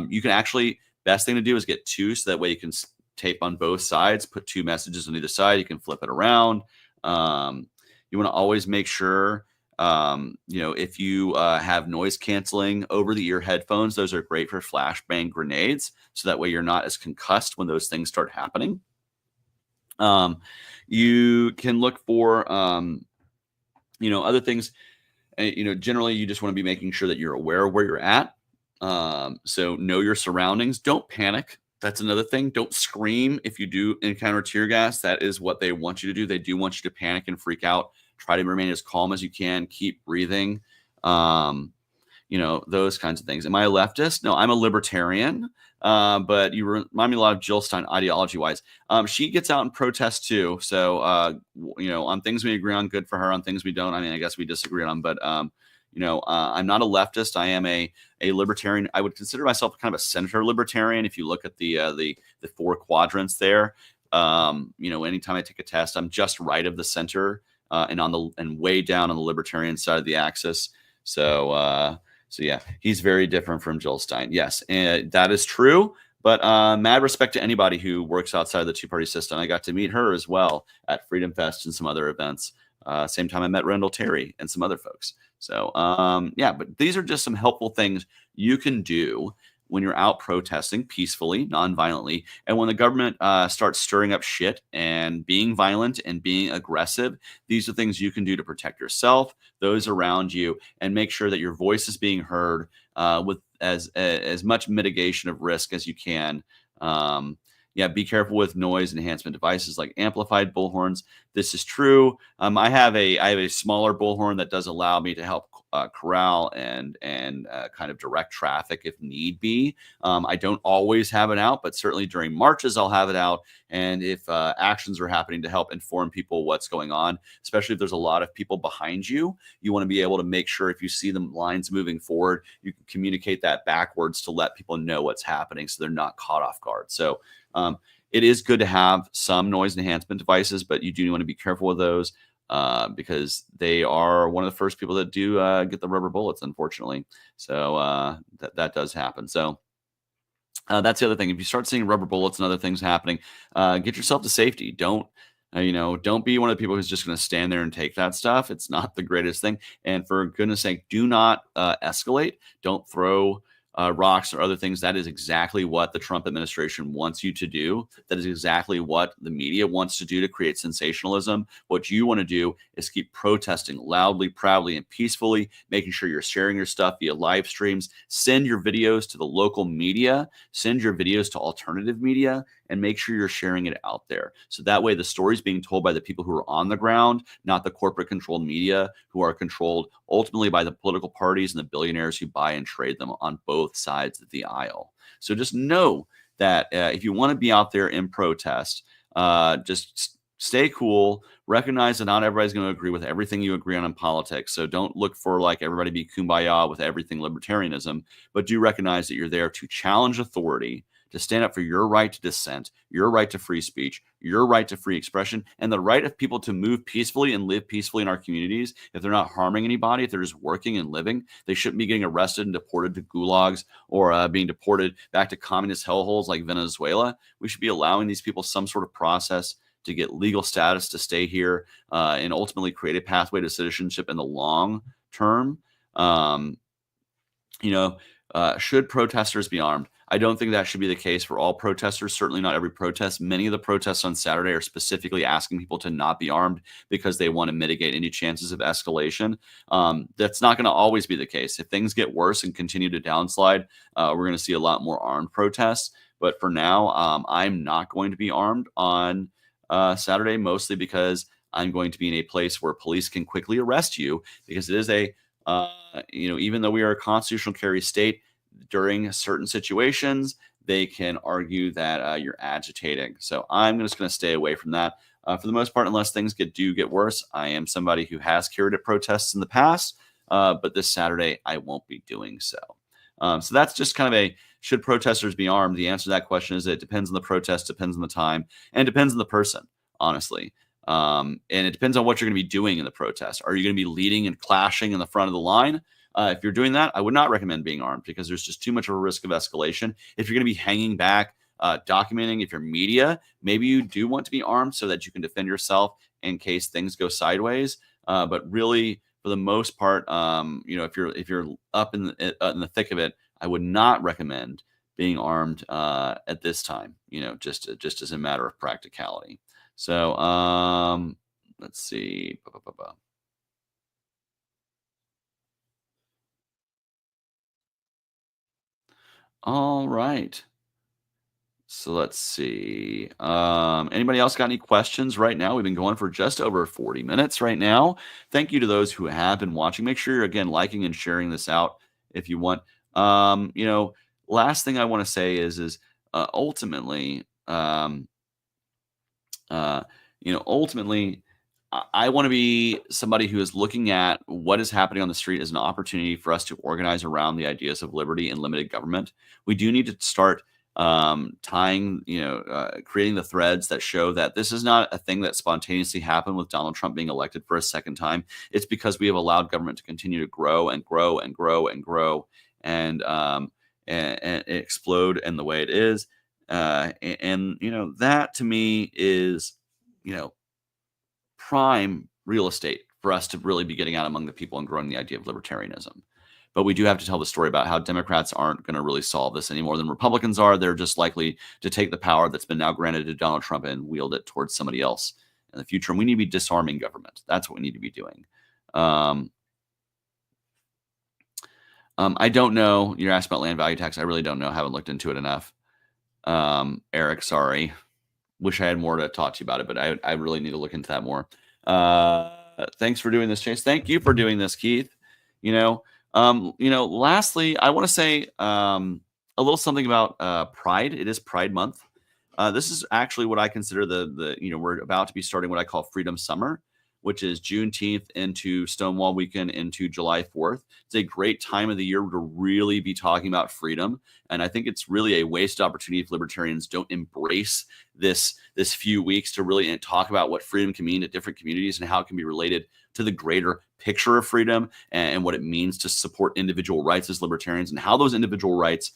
You can actually, best thing to do is get two, so that way you can tape on both sides, put two messages on either side. You can flip it around. You want to always make sure, if you have noise canceling over the ear headphones, those are great for flashbang grenades. So that way you're not as concussed when those things start happening. You can look for, other things. Generally you just want to be making sure that you're aware of where you're at. So know your surroundings. Don't panic. That's another thing. Don't scream if you do encounter tear gas. That is what they want you to do. They do want you to panic and freak out. Try to remain as calm as you can. Keep breathing. Those kinds of things. Am I a leftist? No, I'm a libertarian. But you remind me a lot of Jill Stein ideology-wise. She gets out and protests too. So, on things we agree on, good for her. On things we don't, I guess we disagree on. But, I'm not a leftist. I am a libertarian. I would consider myself kind of a center libertarian. If you look at the four quadrants there, anytime I take a test, I'm just right of the center, and way down on the libertarian side of the axis. So yeah, he's very different from Jill Stein. Yes, and that is true. But mad respect to anybody who works outside the two-party system. I got to meet her as well at Freedom Fest and some other events. Same time I met Randall Terry and some other folks. So but these are just some helpful things you can do when you're out protesting peacefully, non-violently. And when the government starts stirring up shit and being violent and being aggressive, these are things you can do to protect yourself, those around you, and make sure that your voice is being heard with as much mitigation of risk as you can. Be careful with noise enhancement devices like amplified bullhorns. This is true. I have a smaller bullhorn that does allow me to help corral and kind of direct traffic if need be. I don't always have it out, but certainly during marches I'll have it out. And if actions are happening, to help inform people what's going on, especially if there's a lot of people behind you, you want to be able to make sure if you see the lines moving forward, you can communicate that backwards to let people know what's happening so they're not caught off guard. So it is good to have some noise enhancement devices, but you do want to be careful with those because they are one of the first people that do get the rubber bullets, unfortunately. So that does happen. So that's the other thing. If you start seeing rubber bullets and other things happening, get yourself to safety. Don't be one of the people who's just going to stand there and take that stuff. It's not the greatest thing. And for goodness sake, do not escalate. Don't throw rocks or other things. That is exactly what the Trump administration wants you to do. That is exactly what the media wants to do to create sensationalism. What you want to do is keep protesting loudly, proudly, and peacefully, making sure you're sharing your stuff via live streams. Send your videos to the local media. Send your videos to alternative media and make sure you're sharing it out there. So that way the story's being told by the people who are on the ground, not the corporate controlled media who are controlled ultimately by the political parties and the billionaires who buy and trade them on both sides of the aisle. So just know that if you want to be out there in protest, just stay cool. Recognize that not everybody's going to agree with everything you agree on in politics. So don't look for like everybody be kumbaya with everything libertarianism, but do recognize that you're there to challenge authority, to stand up for your right to dissent, your right to free speech, your right to free expression, and the right of people to move peacefully and live peacefully in our communities. If they're not harming anybody, if they're just working and living, they shouldn't be getting arrested and deported to gulags or being deported back to communist hellholes like Venezuela. We should be allowing these people some sort of process to get legal status to stay here and ultimately create a pathway to citizenship in the long term. Um, should protesters be armed? I don't think that should be the case for all protesters, certainly not every protest. Many of the protests on Saturday are specifically asking people to not be armed because they want to mitigate any chances of escalation. That's not going to always be the case. If things get worse and continue to downslide, we're going to see a lot more armed protests. But for now, I'm not going to be armed on Saturday, mostly because I'm going to be in a place where police can quickly arrest you because it is even though we are a constitutional carry state, during certain situations, they can argue that you're agitating. So I'm just going to stay away from that for the most part, unless things get worse. I am somebody who has carried at protests in the past, but this Saturday I won't be doing so. So that's just kind of should protesters be armed? The answer to that question is it depends on the protest, depends on the time, and depends on the person, honestly. And it depends on what you're going to be doing in the protest. Are you going to be leading and clashing in the front of the line? If you're doing that, I would not recommend being armed because there's just too much of a risk of escalation. If you're going to be hanging back, documenting, if you're media, maybe you do want to be armed so that you can defend yourself in case things go sideways. But really, for the most part, if you're up in the thick of it, I would not recommend being armed at this time. Just as a matter of practicality. So let's see. All right. So let's see. Anybody else got any questions right now? We've been going for just over 40 minutes right now. Thank you to those who have been watching. Make sure you're again liking and sharing this out if you want. Last thing I want to say is ultimately, ultimately, I want to be somebody who is looking at what is happening on the street as an opportunity for us to organize around the ideas of liberty and limited government. We do need to start creating the threads that show that this is not a thing that spontaneously happened with Donald Trump being elected for a second time. It's because we have allowed government to continue to grow and grow and grow and grow and explode in the way it is. That to me is, prime real estate for us to really be getting out among the people and growing the idea of libertarianism. But we do have to tell the story about how Democrats aren't going to really solve this any more than Republicans are. They're just likely to take the power that's been now granted to Donald Trump and wield it towards somebody else in the future. And we need to be disarming government. That's what we need to be doing. I don't know. You're asked about land value tax. I really don't know. I haven't looked into it enough. Eric, sorry. Wish I had more to talk to you about it, but I really need to look into that more. Thanks for doing this, Chase. Thank you for doing this, Keith. Lastly, I want to say a little something about Pride. It is Pride Month. This is actually what I consider we're about to be starting what I call Freedom Summer, which is Juneteenth into Stonewall Weekend into July 4th. It's a great time of the year to really be talking about freedom. And I think it's really a wasted opportunity if libertarians don't embrace this few weeks to really talk about what freedom can mean to different communities and how it can be related to the greater picture of freedom and what it means to support individual rights as libertarians and how those individual rights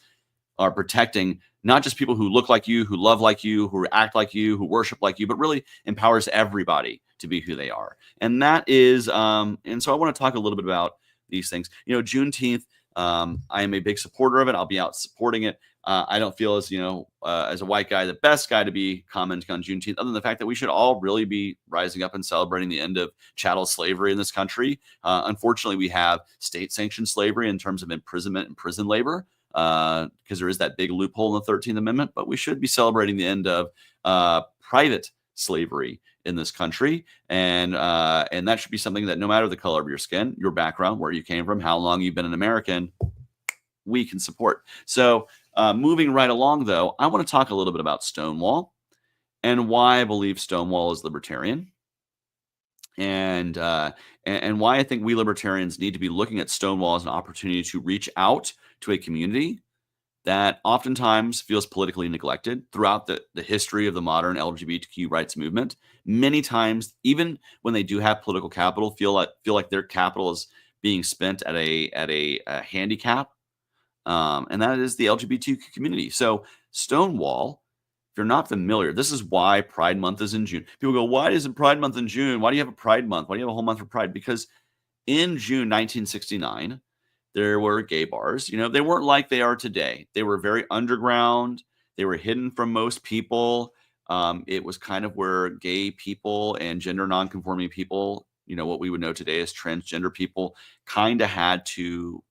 are protecting not just people who look like you, who love like you, who act like you, who worship like you, but really empowers everybody to be who they are. And that is, and so I want to talk a little bit about these things. Juneteenth, I am a big supporter of it. I'll be out supporting it. I don't feel as a white guy, the best guy to be commenting on Juneteenth, other than the fact that we should all really be rising up and celebrating the end of chattel slavery in this country. Unfortunately, we have state-sanctioned slavery in terms of imprisonment and prison labor. because there is that big loophole in the 13th Amendment. But we should be celebrating the end of private slavery in this country, and that should be something that no matter the color of your skin, your background, where you came from, how long you've been an American, we can support. So moving right along, though, I want to talk a little bit about Stonewall and why I believe Stonewall is libertarian, and why I think we libertarians need to be looking at Stonewall as an opportunity to reach out to a community that oftentimes feels politically neglected throughout the history of the modern LGBTQ rights movement. Many times, even when they do have political capital, feel like their capital is being spent at a handicap, and that is the LGBTQ community. So Stonewall, if you're not familiar, this is why Pride Month is in June. People go, why isn't Pride Month in June? Why do you have a Pride Month? Why do you have a whole month for Pride? Because in June 1969, there were gay bars. They weren't like they are today. They were very underground. They were hidden from most people. It was kind of where gay people and gender nonconforming people, what we would know today as transgender people, kind of had to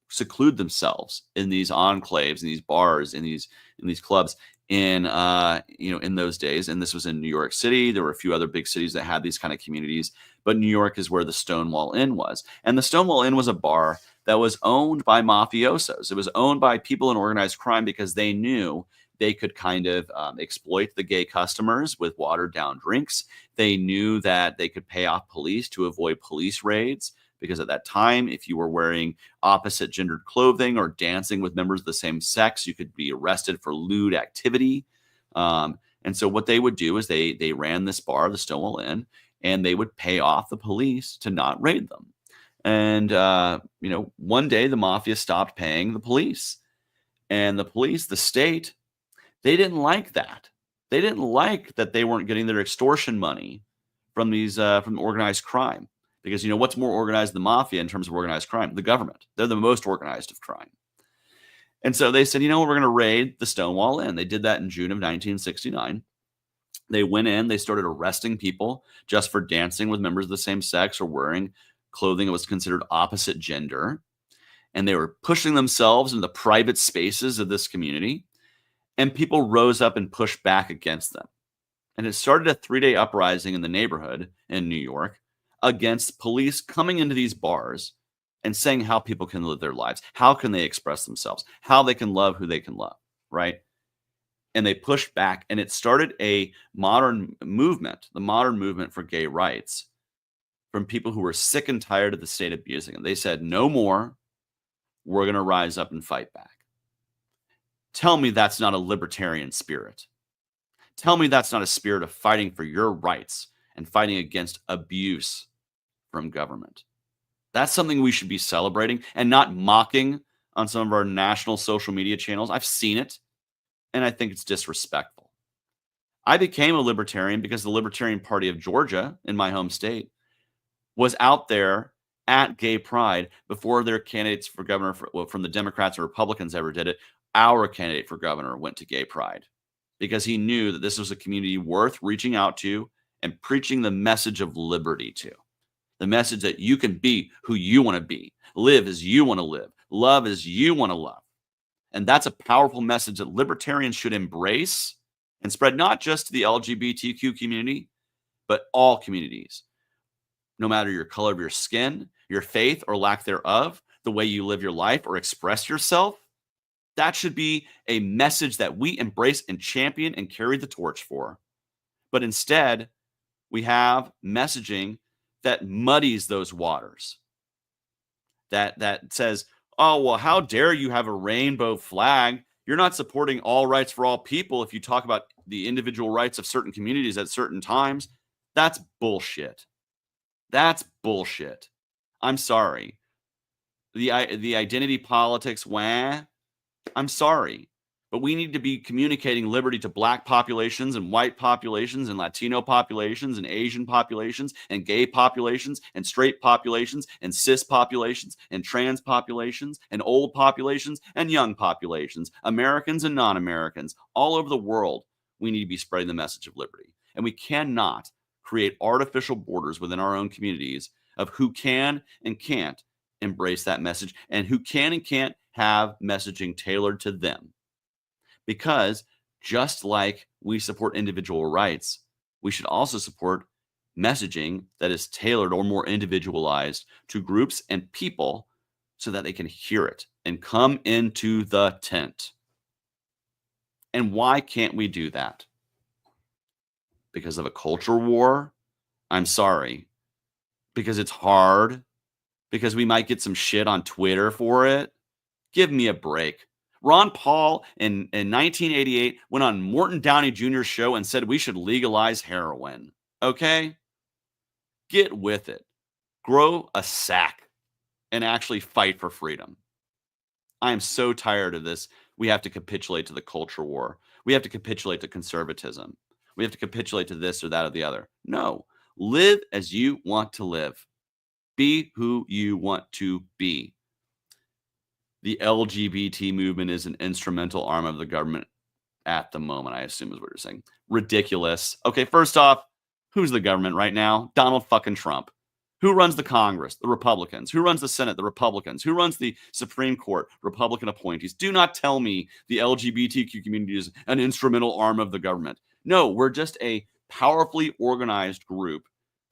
seclude themselves in these enclaves, in these bars, in these clubs, in those days. And this was in New York City. There were a few other big cities that had these kind of communities, but New York is where the Stonewall Inn was. And the Stonewall Inn was a bar that was owned by mafiosos. It was owned by people in organized crime because they knew they could kind of exploit the gay customers with watered down drinks. They knew that they could pay off police to avoid police raids, because at that time, if you were wearing opposite gendered clothing or dancing with members of the same sex, you could be arrested for lewd activity. And so what they would do is they ran this bar, the Stonewall Inn, and they would pay off the police to not raid them. And, one day the mafia stopped paying the police, and the police, the state, they didn't like that. They didn't like that they weren't getting their extortion money from from organized crime. Because, what's more organized than the mafia in terms of organized crime? The government. They're the most organized of crime. And so they said, we're going to raid the Stonewall Inn. They did that in June of 1969. They went in, they started arresting people just for dancing with members of the same sex or wearing clothing that was considered opposite gender. And they were pushing themselves into the private spaces of this community. And people rose up and pushed back against them. And it started a 3-day uprising in the neighborhood in New York against police coming into these bars and saying how people can live their lives, how can they express themselves, how they can love who they can love, right? And they pushed back, and it started a modern movement, the modern movement for gay rights, from people who were sick and tired of the state abusing them. They said, no more, we're going to rise up and fight back. Tell me that's not a libertarian spirit. Tell me that's not a spirit of fighting for your rights and fighting against abuse from government. That's something we should be celebrating and not mocking on some of our national social media channels. I've seen it, and I think it's disrespectful. I became a libertarian because the Libertarian Party of Georgia, in my home state, was out there at gay pride before their candidates for governor from the Democrats or Republicans ever did it. Our candidate for governor went to gay pride because he knew that this was a community worth reaching out to and preaching the message of liberty to. The message that you can be who you want to be, live as you want to live, love as you want to love. And that's a powerful message that libertarians should embrace and spread, not just to the LGBTQ community, but all communities. No matter your color of your skin, your faith or lack thereof, the way you live your life or express yourself, that should be a message that we embrace and champion and carry the torch for. But instead, we have messaging that muddies those waters, that says, oh, well, how dare you have a rainbow flag? You're not supporting all rights for all people if you talk about the individual rights of certain communities at certain times. That's bullshit. That's bullshit. I'm sorry. The identity politics, I'm sorry. But we need to be communicating liberty to Black populations and white populations and Latino populations and Asian populations and gay populations and straight populations and cis populations and trans populations and old populations and young populations, Americans and non-Americans, all over the world. We need to be spreading the message of liberty. And we cannot create artificial borders within our own communities of who can and can't embrace that message and who can and can't have messaging tailored to them. Because just like we support individual rights, we should also support messaging that is tailored or more individualized to groups and people so that they can hear it and come into the tent. And why can't we do that? Because of a culture war? I'm sorry. Because it's hard? Because we might get some shit on Twitter for it? Give me a break. Ron Paul in 1988 went on Morton Downey Jr.'s show and said we should legalize heroin. Okay? Get with it. Grow a sack and actually fight for freedom. I am so tired of this. We have to capitulate to the culture war. We have to capitulate to conservatism. We have to capitulate to this or that or the other. No. Live as you want to live. Be who you want to be. The LGBT movement is an instrumental arm of the government at the moment, I assume is what you're saying. Ridiculous. Okay, first off, who's the government right now? Donald fucking Trump. Who runs the Congress? The Republicans. Who runs the Senate? The Republicans. Who runs the Supreme Court? Republican appointees. Do not tell me the LGBTQ community is an instrumental arm of the government. No, we're just a powerfully organized group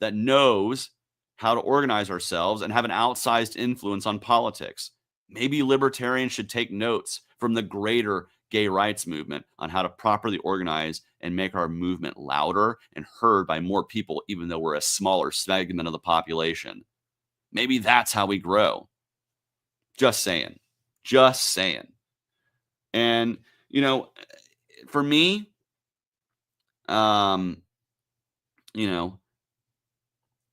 that knows how to organize ourselves and have an outsized influence on politics. Maybe libertarians should take notes from the greater gay rights movement on how to properly organize and make our movement louder and heard by more people, even though we're a smaller segment of the population. Maybe that's how we grow. Just saying. Just saying. And, you know, for me, you know,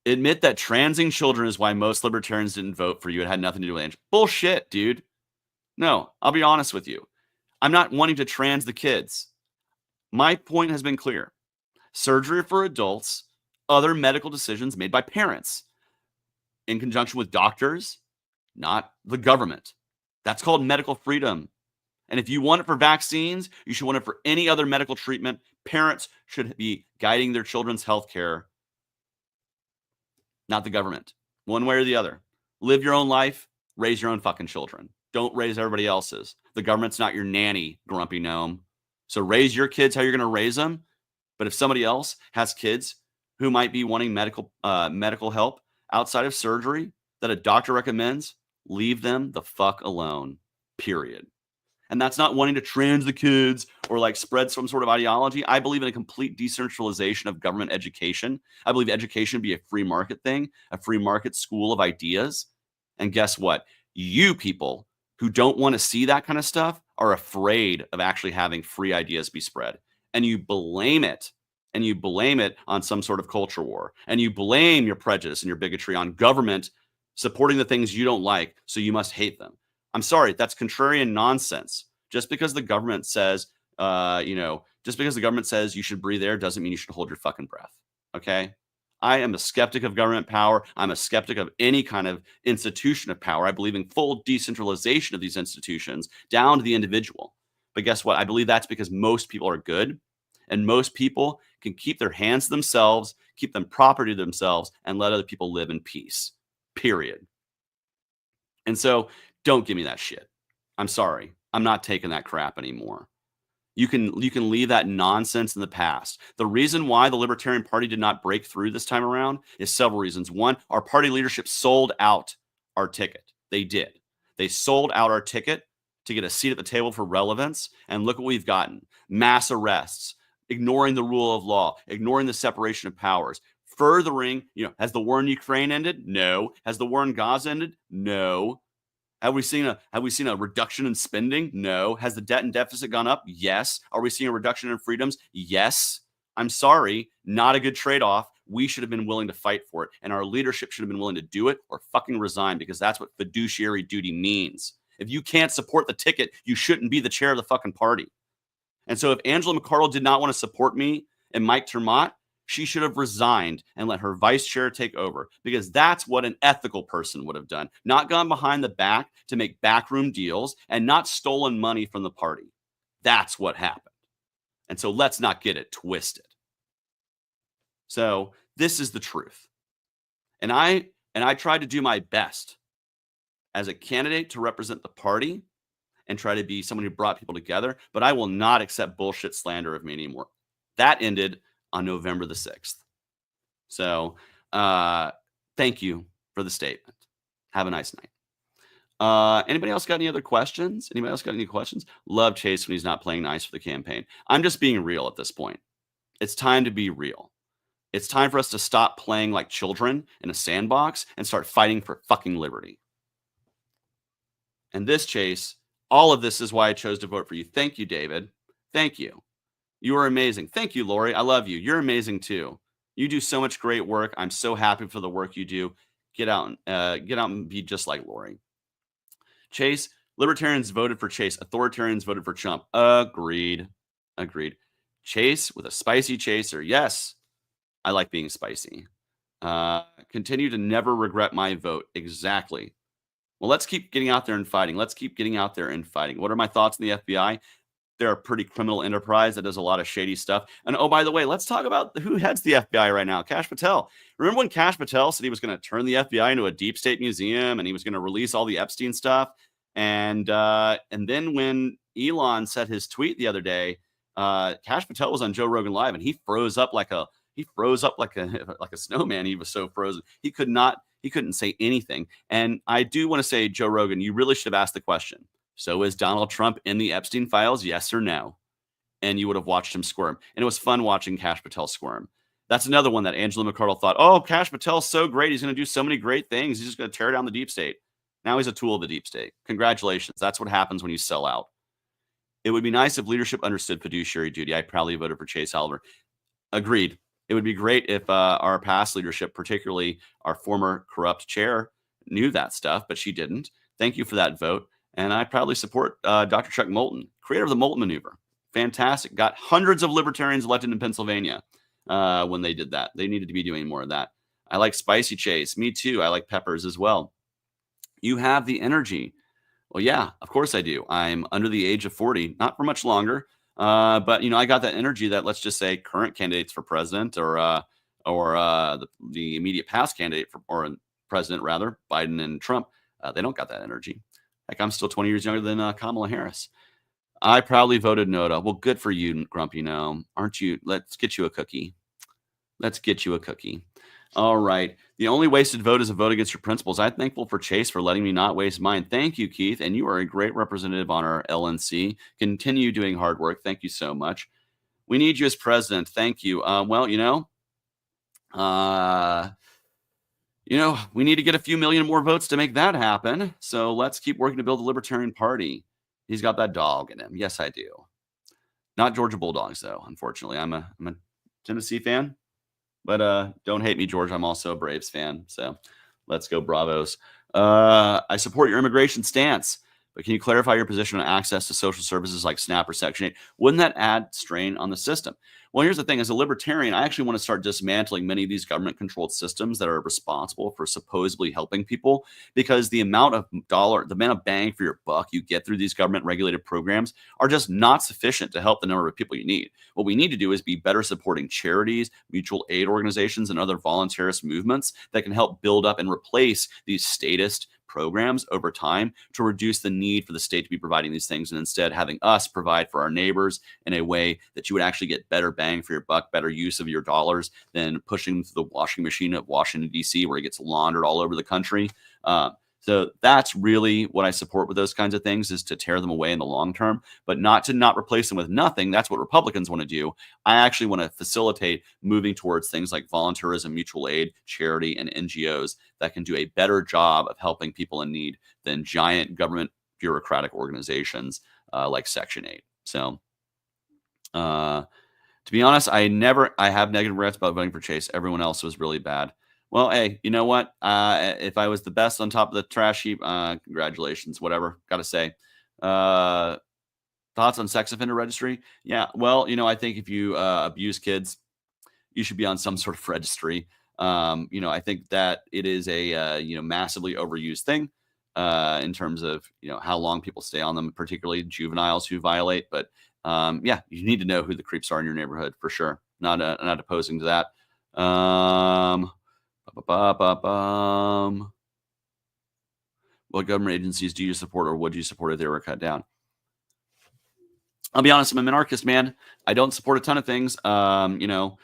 admit that transing children is why most libertarians didn't vote for you. It had nothing to do with age. Bullshit, dude. No, I'll be honest with you. I'm not wanting to trans the kids. My point has been clear. Surgery for adults, other medical decisions made by parents in conjunction with doctors, not the government. That's called medical freedom. And if you want it for vaccines, you should want it for any other medical treatment. Parents should be guiding their children's health care, not the government. One way or the other. Live your own life, raise your own fucking children. Don't raise everybody else's. The government's not your nanny, grumpy gnome. So raise your kids how you're going to raise them. But if somebody else has kids who might be wanting medical help outside of surgery that a doctor recommends, leave them the fuck alone, period. And that's not wanting to trans the kids or like spread some sort of ideology. I believe in a complete decentralization of government education. I believe education be a free market thing, a free market school of ideas. And guess what? You people who don't want to see that kind of stuff are afraid of actually having free ideas be spread. And you blame it. And you blame it on some sort of culture war. And you blame your prejudice and your bigotry on government supporting the things you don't like, so you must hate them. I'm sorry, that's contrarian nonsense. Just because the government says, just because the government says you should breathe air doesn't mean you should hold your fucking breath. Okay? I am a skeptic of government power. I'm a skeptic of any kind of institution of power. I believe in full decentralization of these institutions down to the individual. But guess what? I believe that's because most people are good and most people can keep their hands to themselves, keep them property to themselves, and let other people live in peace. Period. And so don't give me that shit. I'm sorry. I'm not taking that crap anymore. You can leave that nonsense in the past. The reason why the Libertarian Party did not break through this time around is several reasons. One, our party leadership sold out our ticket. They did. They sold out our ticket to get a seat at the table for relevance. And look what we've gotten. Mass arrests, ignoring the rule of law, ignoring the separation of powers, furthering, has the war in Ukraine ended? No. Has the war in Gaza ended? No. Have we seen a reduction in spending? No. Has the debt and deficit gone up? Yes. Are we seeing a reduction in freedoms? Yes. I'm sorry, not a good trade-off. We should have been willing to fight for it, and our leadership should have been willing to do it or fucking resign, because that's what fiduciary duty means. If you can't support the ticket, you shouldn't be the chair of the fucking party. And so if Angela McArdle did not want to support me and Mike Termott, she should have resigned and let her vice chair take over, because that's what an ethical person would have done. Not gone behind the back to make backroom deals and not stolen money from the party. That's what happened. And so let's not get it twisted. So this is the truth. And I tried to do my best as a candidate to represent the party and try to be someone who brought people together, but I will not accept bullshit slander of me anymore. That ended on November the 6th. So, thank you for the statement. Have a nice night. Anybody else got any other questions? Anybody else got any questions? Love Chase when he's not playing nice for the campaign. I'm just being real at this point. It's time to be real. It's time for us to stop playing like children in a sandbox and start fighting for fucking liberty. And this, Chase, all of this is why I chose to vote for you. Thank you, David. Thank you. You are amazing. Thank you, Lori. I love you. You're amazing too. You do so much great work. I'm so happy for the work you do. Get out and be just like Lori. Chase, libertarians voted for Chase. Authoritarians voted for Trump. Agreed. Chase with a spicy chaser. Yes, I like being spicy. Continue to never regret my vote. Exactly. Well, let's keep getting out there and fighting. What are my thoughts on the FBI? They're a pretty criminal enterprise that does a lot of shady stuff. And oh, by the way, let's talk about who heads the FBI right now. Kash Patel. Remember when Kash Patel said he was going to turn the FBI into a deep state museum and he was going to release all the Epstein stuff? And then when Elon said his tweet the other day, Kash Patel was on Joe Rogan Live and he froze up like a snowman. He was so frozen. He couldn't say anything. And I do want to say, Joe Rogan, you really should have asked the question. So is Donald Trump in the Epstein files? Yes or no? And you would have watched him squirm. And it was fun watching Kash Patel squirm. That's another one that Angela McArdle thought, oh, Kash Patel's so great. He's going to do so many great things. He's just going to tear down the deep state. Now he's a tool of the deep state. Congratulations. That's what happens when you sell out. It would be nice if leadership understood fiduciary duty. I proudly voted for Chase Oliver. Agreed. It would be great if our past leadership, particularly our former corrupt chair, knew that stuff, but she didn't. Thank you for that vote. And I proudly support Dr. Chuck Moulton, creator of the Moulton Maneuver. Fantastic. Got hundreds of libertarians elected in Pennsylvania when they did that. They needed to be doing more of that. I like spicy Chase. Me too. I like peppers as well. You have the energy. Well, yeah, of course I do. I'm under the age of 40, not for much longer. But, I got that energy that, let's just say, current candidates for president or the immediate past candidate or president, rather, Biden and Trump, they don't got that energy. Like, I'm still 20 years younger than Kamala Harris. I proudly voted NOTA. Well, good for you, Grumpy Gnome. Aren't you? Let's get you a cookie. All right. The only wasted vote is a vote against your principles. I'm thankful for Chase for letting me not waste mine. Thank you, Keith. And you are a great representative on our LNC. Continue doing hard work. Thank you so much. We need you as president. Thank you. We need to get a few million more votes to make that happen. So let's keep working to build the Libertarian Party. He's got that dog in him. Yes, I do. Not Georgia Bulldogs, though, unfortunately. I'm a Tennessee fan. But don't hate me, George. I'm also a Braves fan. So let's go Bravos. I support your immigration stance. But can you clarify your position on access to social services like SNAP or Section 8? Wouldn't that add strain on the system? Well, here's the thing. As a libertarian, I actually want to start dismantling many of these government-controlled systems that are responsible for supposedly helping people, because the amount of bang for your buck you get through these government-regulated programs are just not sufficient to help the number of people you need. What we need to do is be better supporting charities, mutual aid organizations, and other voluntarist movements that can help build up and replace these statist programs over time to reduce the need for the state to be providing these things, and instead having us provide for our neighbors in a way that you would actually get better bang for your buck, better use of your dollars than pushing them through the washing machine of Washington, D.C., where it gets laundered all over the country. So that's really what I support with those kinds of things, is to tear them away in the long term, but not to not replace them with nothing. That's what Republicans want to do. I actually want to facilitate moving towards things like volunteerism, mutual aid, charity, and NGOs that can do a better job of helping people in need than giant government bureaucratic organizations like Section 8. So to be honest, I have negative regrets about voting for Chase. Everyone else was really bad. Well, hey, you know what? If I was the best on top of the trash heap, congratulations, whatever. Got to say. Thoughts on sex offender registry? Yeah, well, I think if you abuse kids, you should be on some sort of registry. I think that it is a massively overused thing in terms of how long people stay on them, particularly juveniles who violate. But you need to know who the creeps are in your neighborhood for sure. Not opposing to that. What government agencies do you support, or would you support if they were cut down? I'll be honest, I'm an anarchist, man. I don't support a ton of things. A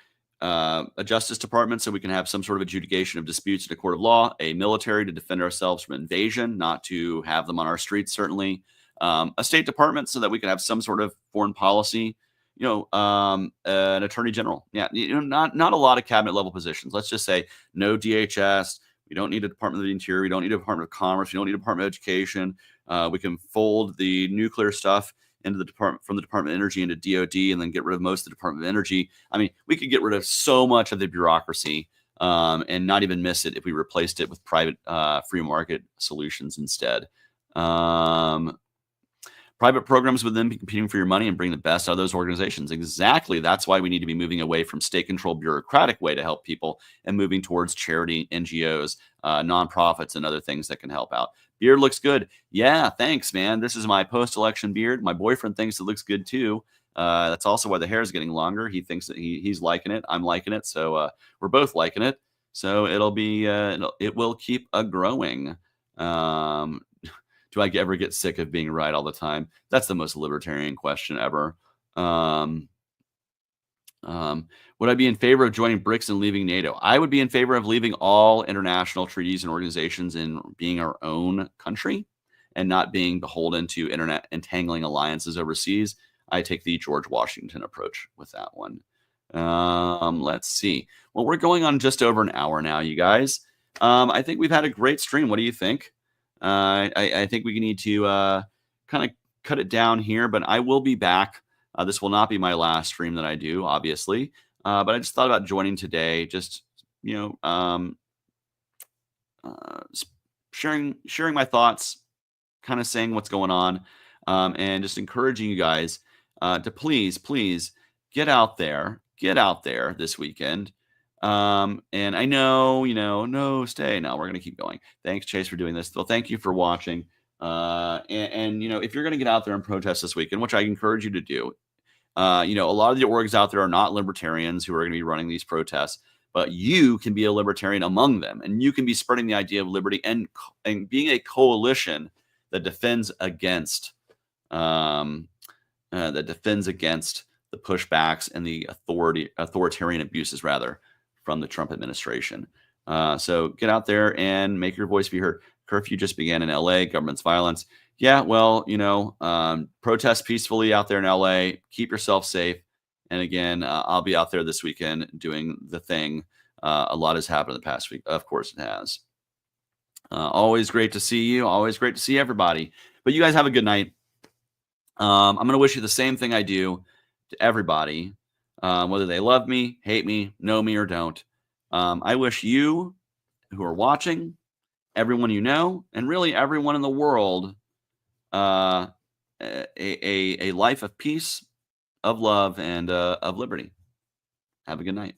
justice department so we can have some sort of adjudication of disputes in a court of law, a military to defend ourselves from invasion, not to have them on our streets, certainly. A state department so that we can have some sort of foreign policy. An attorney general. Yeah, not a lot of cabinet level positions. Let's just say no DHS. We don't need a Department of the Interior. We don't need a Department of Commerce. We don't need a Department of Education. We can fold the nuclear stuff into the department from the Department of Energy into DOD, and then get rid of most of the Department of Energy. I mean, we could get rid of so much of the bureaucracy and not even miss it if we replaced it with private free market solutions instead. Private programs would then be competing for your money and bring the best out of those organizations. Exactly. That's why we need to be moving away from state-controlled bureaucratic way to help people and moving towards charity, NGOs, nonprofits, and other things that can help out. Beard looks good. Yeah, thanks, man. This is my post-election beard. My boyfriend thinks it looks good too. That's also why the hair is getting longer. He thinks that he's liking it. I'm liking it. So we're both liking it. So it will keep growing. Do I ever get sick of being right all the time? That's the most libertarian question ever. Would I be in favor of joining BRICS and leaving NATO? I would be in favor of leaving all international treaties and organizations and being our own country and not being beholden to internet entangling alliances overseas. I take the George Washington approach with that one. Let's see. Well, we're going on just over an hour now, you guys. I think we've had a great stream. What do you think? I think we need to kind of cut it down here, but I will be back. This will not be my last stream that I do, obviously. But I just thought about joining today, just, sharing my thoughts, kind of saying what's going on, and just encouraging you guys to please get out there this weekend. And I know, no, stay. No, we're going to keep going. Thanks, Chase, for doing this. Well, thank you for watching. And if you're going to get out there and protest this weekend, which I encourage you to do, a lot of the orgs out there are not libertarians who are going to be running these protests, but you can be a libertarian among them, and you can be spreading the idea of liberty and being a coalition that defends against the pushbacks and the authoritarian abuses, rather, from the Trump administration. So get out there and make your voice be heard. Curfew just began in LA, government's violence. Yeah, well, protest peacefully out there in LA. Keep yourself safe. And again, I'll be out there this weekend doing the thing. A lot has happened in the past week. Of course it has. Always great to see you. Always great to see everybody. But you guys have a good night. I'm going to wish you the same thing I do to everybody. Whether they love me, hate me, know me, or don't. I wish you who are watching, everyone you know, and really everyone in the world, a life of peace, of love, and of liberty. Have a good night.